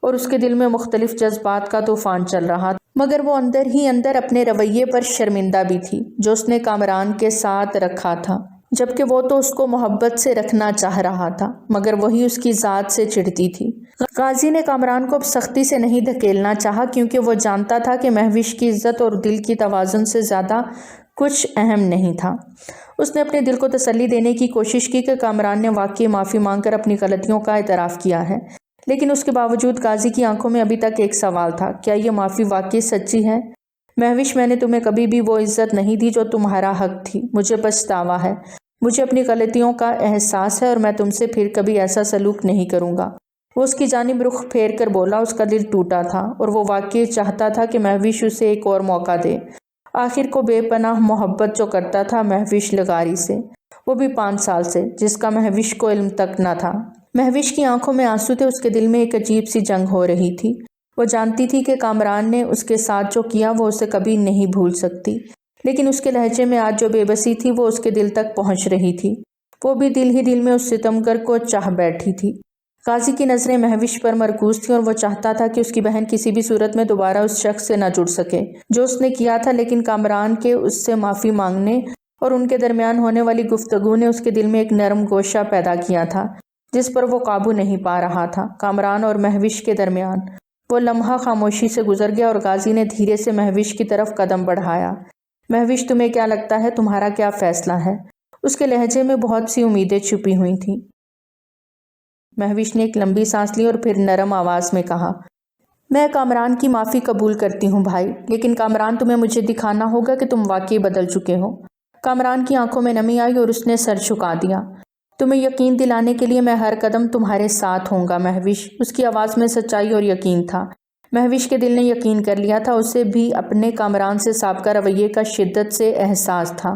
اور اس کے دل میں مختلف جذبات کا طوفان چل رہا تھا، مگر وہ اندر ہی اندر اپنے رویے پر شرمندہ بھی تھی جو اس نے کامران کے ساتھ رکھا تھا، جبکہ وہ تو اس کو محبت سے رکھنا چاہ رہا تھا مگر وہی اس کی ذات سے چڑھتی تھی۔ غازی نے کامران کو اب سختی سے نہیں دھکیلنا چاہا کیونکہ وہ جانتا تھا کہ مہوش کی عزت اور دل کی توازن سے زیادہ کچھ اہم نہیں تھا۔ اس نے اپنے دل کو تسلی دینے کی کوشش کی کہ کامران نے واقعی معافی مانگ کر اپنی غلطیوں کا اعتراف کیا ہے، لیکن اس کے باوجود غازی کی آنکھوں میں ابھی تک ایک سوال تھا، کیا یہ معافی واقعی سچی ہے؟ مہوش، میں نے تمہیں کبھی بھی وہ عزت نہیں دی جو تمہارا حق تھی، مجھے پچھتاوا ہے، مجھے اپنی غلطیوں کا احساس ہے اور میں تم سے پھر کبھی ایسا سلوک نہیں کروں گا۔ وہ اس کی جانب رخ پھیر کر بولا۔ اس کا دل ٹوٹا تھا اور وہ واقعی چاہتا تھا کہ مہوش اسے ایک اور موقع دے۔ آخر کو بے پناہ محبت جو کرتا تھا مہوش لغاری سے، وہ بھی 5 سال سے، جس کا مہوش کو علم تک نہ تھا۔ مہوش کی آنکھوں میں آنسو تھے، اس کے دل میں ایک عجیب سی جنگ ہو رہی تھی۔ وہ جانتی تھی کہ کامران نے اس کے ساتھ جو کیا وہ اسے کبھی نہیں بھول سکتی، لیکن اس کے لہجے میں آج جو بے بسی تھی وہ اس کے دل تک پہنچ رہی تھی۔ وہ بھی دل ہی دل میں اس ستمگر کو چاہ بیٹھی تھی۔ غازی کی نظریں مہوش پر مرکوز تھیں اور وہ چاہتا تھا کہ اس کی بہن کسی بھی صورت میں دوبارہ اس شخص سے نہ جڑ سکے جو اس نے کیا تھا، لیکن کامران کے اس سے معافی مانگنے اور ان کے درمیان ہونے والی گفتگو نے اس کے دل میں ایک نرم گوشہ پیدا کیا تھا جس پر وہ قابو نہیں پا رہا تھا۔ کامران اور مہوش کے درمیان وہ لمحہ خاموشی سے گزر گیا اور غازی نے دھیرے سے مہوش کی طرف قدم بڑھایا۔ مہوش، تمہیں کیا لگتا ہے، تمہارا کیا فیصلہ ہے؟ اس کے لہجے میں بہت سی امیدیں چھپی ہوئی تھیں۔ مہوش نے ایک لمبی سانس لی اور پھر نرم آواز میں کہا، میں کامران کی معافی قبول کرتی ہوں بھائی، لیکن کامران تمہیں مجھے دکھانا ہوگا کہ تم واقعی بدل چکے ہو۔ کامران کی آنکھوں میں نمی آئی اور اس نے سر جھکا دیا۔ تمہیں یقین دلانے کے لیے میں ہر قدم تمہارے ساتھ ہوں گا مہوش۔ اس کی آواز میں سچائی اور یقین تھا۔ مہوش کے دل نے یقین کر لیا تھا، اسے بھی اپنے کامران سے سابقہ رویے کا شدت سے احساس تھا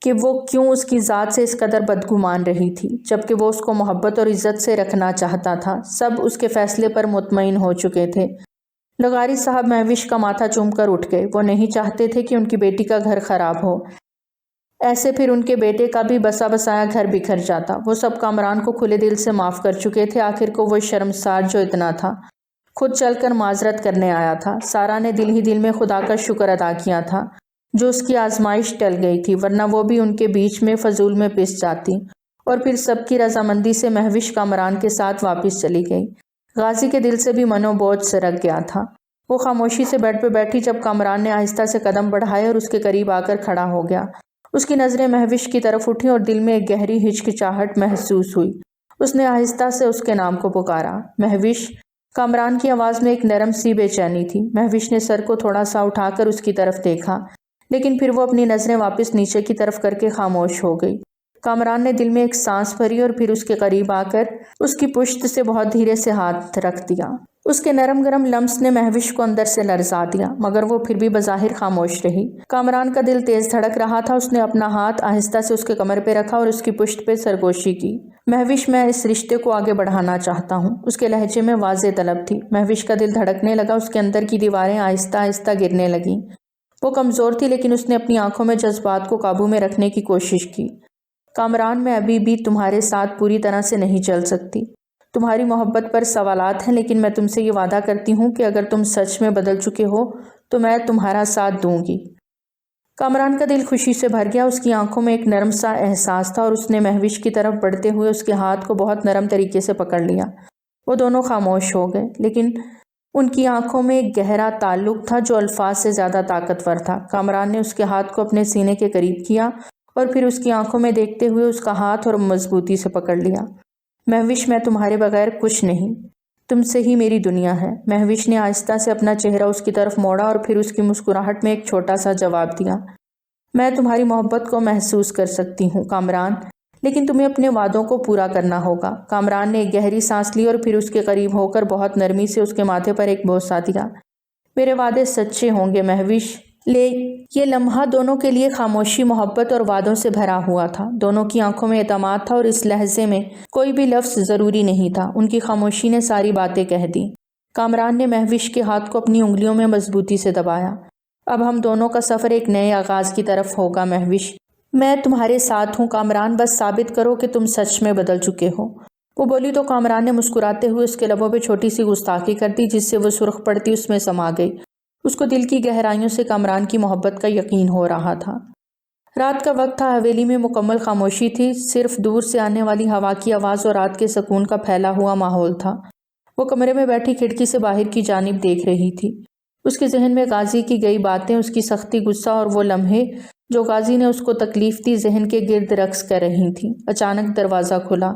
کہ وہ کیوں اس کی ذات سے اس قدر بدگمان رہی تھی، جبکہ وہ اس کو محبت اور عزت سے رکھنا چاہتا تھا۔ سب اس کے فیصلے پر مطمئن ہو چکے تھے۔ لغاری صاحب مہوش کا ماتھا چوم کر اٹھ گئے۔ وہ نہیں چاہتے تھے کہ ان کی بیٹی کا گھر خراب ہو، ایسے پھر ان کے بیٹے کا بھی بسا بسایا گھر بکھر جاتا۔ وہ سب کامران کو کھلے دل سے معاف کر چکے تھے۔ آخر کو وہ شرمسار جو اتنا تھا خود چل کر معذرت کرنے آیا تھا۔ سارا نے دل ہی دل میں خدا کا شکر ادا کیا تھا جو اس کی آزمائش ٹل گئی تھی، ورنہ وہ بھی ان کے بیچ میں فضول میں پس جاتی۔ اور پھر سب کی رضامندی سے مہوش کامران کے ساتھ واپس چلی گئی۔ غازی کے دل سے بھی منو بوجھ سرک گیا تھا۔ وہ خاموشی سے بیڈ پہ بیٹھی جب کامران نے آہستہ سے قدم بڑھائے اور اس کے قریب آ کر کھڑا ہو گیا۔ اس کی نظریں مہوش کی طرف اٹھیں اور دل میں ایک گہری ہچکچاہٹ محسوس ہوئی۔ اس نے آہستہ سے اس کے نام کو پکارا، مہوش۔ کامران کی آواز میں ایک نرم سی بے چینی تھی۔ مہوش نے سر کو تھوڑا سا اٹھا کر اس کی طرف دیکھا، لیکن پھر وہ اپنی نظریں واپس نیچے کی طرف کر کے خاموش ہو گئی۔ کامران نے دل میں ایک سانس بھری اور پھر اس کے قریب آ کر اس کی پشت سے بہت دھیرے سے ہاتھ رکھ دیا۔ اس کے نرم گرم لمس نے مہوش کو اندر سے لرزا دیا، مگر وہ پھر بھی بظاہر خاموش رہی۔ کامران کا دل تیز دھڑک رہا تھا۔ اس نے اپنا ہاتھ آہستہ سے اس کے کمر پہ رکھا اور اس کی پشت پہ سرگوشی کی۔ مہوش، میں اس رشتے کو آگے بڑھانا چاہتا ہوں۔ اس کے لہجے میں واضح طلب تھی۔ مہوش کا دل دھڑکنے لگا، اس کے اندر کی دیواریں آہستہ آہستہ گرنے لگیں۔ وہ کمزور تھی لیکن اس نے اپنی آنکھوں میں جذبات کو قابو میں رکھنے کی کوشش کی۔ کامران، میں ابھی بھی تمہارے ساتھ پوری طرح سے نہیں چل سکتی۔ تمہاری محبت پر سوالات ہیں، لیکن میں تم سے یہ وعدہ کرتی ہوں کہ اگر تم سچ میں بدل چکے ہو تو میں تمہارا ساتھ دوں گی۔ کامران کا دل خوشی سے بھر گیا۔ اس کی آنکھوں میں ایک نرم سا احساس تھا اور اس نے مہوش کی طرف بڑھتے ہوئے اس کے ہاتھ کو بہت نرم طریقے سے پکڑ لیا۔ وہ دونوں خاموش ہو گئے، لیکن ان کی آنکھوں میں ایک گہرا تعلق تھا جو الفاظ سے زیادہ طاقتور تھا۔ کامران نے اس کے ہاتھ کو اپنے سینے کے قریب کیا اور پھر اس کی آنکھوں میں دیکھتے ہوئے اس کا ہاتھ اور مضبوطی سے پکڑ لیا۔ مہوش، میں تمہارے بغیر کچھ نہیں، تم سے ہی میری دنیا ہے۔ مہوش نے آہستہ سے اپنا چہرہ اس کی طرف موڑا اور پھر اس کی مسکراہٹ میں ایک چھوٹا سا جواب دیا، میں تمہاری محبت کو محسوس کر سکتی ہوں کامران، لیکن تمہیں اپنے وعدوں کو پورا کرنا ہوگا۔ کامران نے ایک گہری سانس لی اور پھر اس کے قریب ہو کر بہت نرمی سے اس کے ماتھے پر ایک بوسہ دیا۔ میرے وعدے سچے ہوں گے مہوش۔ یہ لمحہ دونوں کے لیے خاموشی، محبت اور وعدوں سے بھرا ہوا تھا۔ دونوں کی آنکھوں میں اعتماد تھا اور اس لحظے میں کوئی بھی لفظ ضروری نہیں تھا۔ ان کی خاموشی نے ساری باتیں کہہ دیں۔ کامران نے مہوش کے ہاتھ کو اپنی انگلیوں میں مضبوطی سے دبایا۔ اب ہم دونوں کا سفر ایک نئے آغاز کی طرف ہوگا مہوش۔ میں تمہارے ساتھ ہوں کامران، بس ثابت کرو کہ تم سچ میں بدل چکے ہو۔ وہ بولی تو کامران نے مسکراتے ہوئے اس کے لبوں پہ چھوٹی سی گستاخی کر دی، جس سے وہ سرخ پڑتی اس میں سما گئی۔ اس کو دل کی گہرائیوں سے کامران کی محبت کا یقین ہو رہا تھا۔ رات کا وقت تھا، حویلی میں مکمل خاموشی تھی، صرف دور سے آنے والی ہوا کی آواز اور رات کے سکون کا پھیلا ہوا ماحول تھا۔ وہ کمرے میں بیٹھی کھڑکی سے باہر کی جانب دیکھ رہی تھی۔ اس کے ذہن میں غازی کی گئی باتیں، اس کی سختی، غصہ اور وہ لمحے جو غازی نے اس کو تکلیف دی ذہن کے گرد رقص کر رہی تھیں۔ اچانک دروازہ کھلا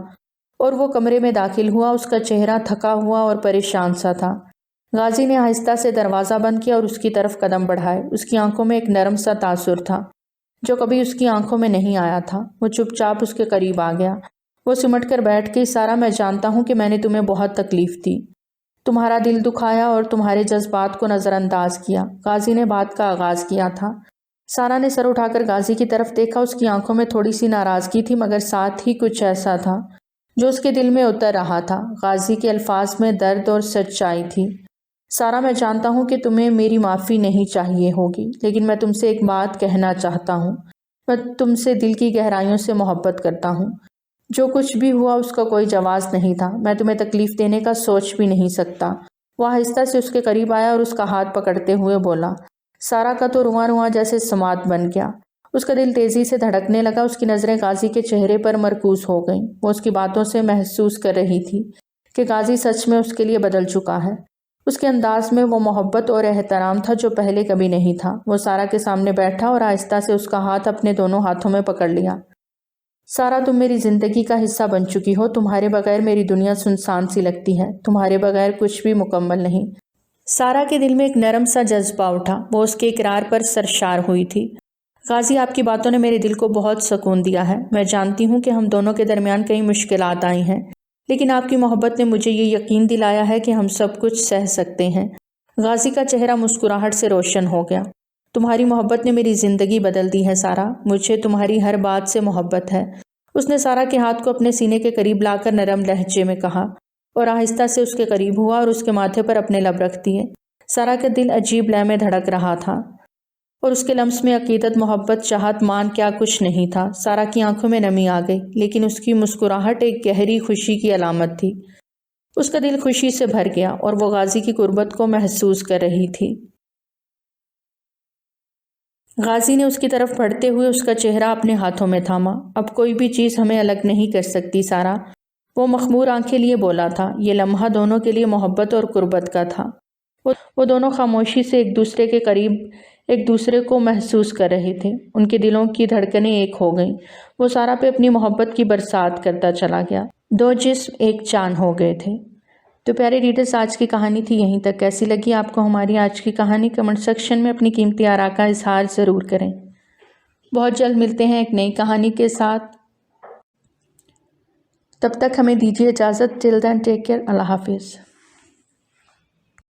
اور وہ کمرے میں داخل ہوا۔ اس کا چہرہ تھکا ہوا اور پریشان سا تھا۔ غازی نے آہستہ سے دروازہ بند کیا اور اس کی طرف قدم بڑھائے۔ اس کی آنکھوں میں ایک نرم سا تاثر تھا جو کبھی اس کی آنکھوں میں نہیں آیا تھا۔ وہ چپ چاپ اس کے قریب آ گیا۔ وہ سمٹ کر بیٹھ گئی۔ سارا، میں جانتا ہوں کہ میں نے تمہیں بہت تکلیف دی، تمہارا دل دکھایا اور تمہارے جذبات کو نظر انداز کیا۔ غازی نے بات کا آغاز کیا تھا۔ سارا نے سر اٹھا کر غازی کی طرف دیکھا۔ اس کی آنکھوں میں تھوڑی سی ناراضگی تھی، مگر ساتھ ہی کچھ ایسا تھا جو اس کے دل میں اتر رہا تھا۔ غازی کے الفاظ میں درد اور سچائی تھی۔ سارا، میں جانتا ہوں کہ تمہیں میری معافی نہیں چاہیے ہوگی، لیکن میں تم سے ایک بات کہنا چاہتا ہوں۔ میں تم سے دل کی گہرائیوں سے محبت کرتا ہوں۔ جو کچھ بھی ہوا اس کا کوئی جواز نہیں تھا۔ میں تمہیں تکلیف دینے کا سوچ بھی نہیں سکتا۔ وہ آہستہ سے اس کے قریب آیا اور اس کا ہاتھ پکڑتے ہوئے بولا۔ سارا کا تو رواں رواں جیسے سماعت بن گیا۔ اس کا دل تیزی سے دھڑکنے لگا۔ اس کی نظریں غازی کے چہرے پر مرکوز ہو گئیں۔ وہ اس کی باتوں سے محسوس کر رہی تھی کہ غازی سچ میں اس کے لیے بدل چکا ہے۔ اس کے انداز میں وہ محبت اور احترام تھا جو پہلے کبھی نہیں تھا۔ وہ سارا کے سامنے بیٹھا اور آہستہ سے اس کا ہاتھ اپنے دونوں ہاتھوں میں پکڑ لیا۔ سارا، تم میری زندگی کا حصہ بن چکی ہو۔ تمہارے بغیر میری دنیا سنسان سی لگتی ہے۔ تمہارے بغیر کچھ بھی مکمل نہیں۔ سارا کے دل میں ایک نرم سا جذبہ اٹھا۔ وہ اس کے اقرار پر سرشار ہوئی تھی۔ غازی، آپ کی باتوں نے میرے دل کو بہت سکون دیا ہے۔ میں جانتی ہوں کہ ہم دونوں کے درمیان کئی مشکلات آئی ہیں، لیکن آپ کی محبت نے مجھے یہ یقین دلایا ہے کہ ہم سب کچھ سہ سکتے ہیں۔ غازی کا چہرہ مسکراہٹ سے روشن ہو گیا۔ تمہاری محبت نے میری زندگی بدل دی ہے سارا۔ مجھے تمہاری ہر بات سے محبت ہے۔ اس نے سارا کے ہاتھ کو اپنے سینے کے قریب لا کر نرم لہجے میں کہا اور آہستہ سے اس کے قریب ہوا اور اس کے ماتھے پر اپنے لب رکھ دیے۔ سارا کا دل عجیب لے میں دھڑک رہا تھا اور اس کے لمس میں عقیدت، محبت، چاہت، مان کیا کچھ نہیں تھا۔ سارا کی آنکھوں میں نمی آ گئی، لیکن اس کی مسکراہٹ ایک گہری خوشی کی علامت تھی۔ اس کا دل خوشی سے بھر گیا اور وہ غازی کی قربت کو محسوس کر رہی تھی۔ غازی نے اس کی طرف بڑھتے ہوئے اس کا چہرہ اپنے ہاتھوں میں تھاما۔ اب کوئی بھی چیز ہمیں الگ نہیں کر سکتی سارا، وہ مخمور آنکھیں لیے بولا تھا۔ یہ لمحہ دونوں کے لیے محبت اور قربت کا تھا۔ وہ دونوں خاموشی سے ایک دوسرے کے قریب ایک دوسرے کو محسوس کر رہے تھے۔ ان کے دلوں کی دھڑکنیں ایک ہو گئیں۔ وہ سارا پہ اپنی محبت کی برسات کرتا چلا گیا۔ دو جسم ایک جان ہو گئے تھے۔ تو پیارے ریڈرز، آج کی کہانی تھی یہیں تک۔ کیسی لگی آپ کو ہماری آج کی کہانی؟ کمنٹ سیکشن میں اپنی قیمتی آراء کا اظہار ضرور کریں۔ بہت جلد ملتے ہیں ایک نئی کہانی کے ساتھ۔ تب تک ہمیں دیجیے اجازت۔ ٹل دین ٹیک کیئر۔ اللہ حافظ۔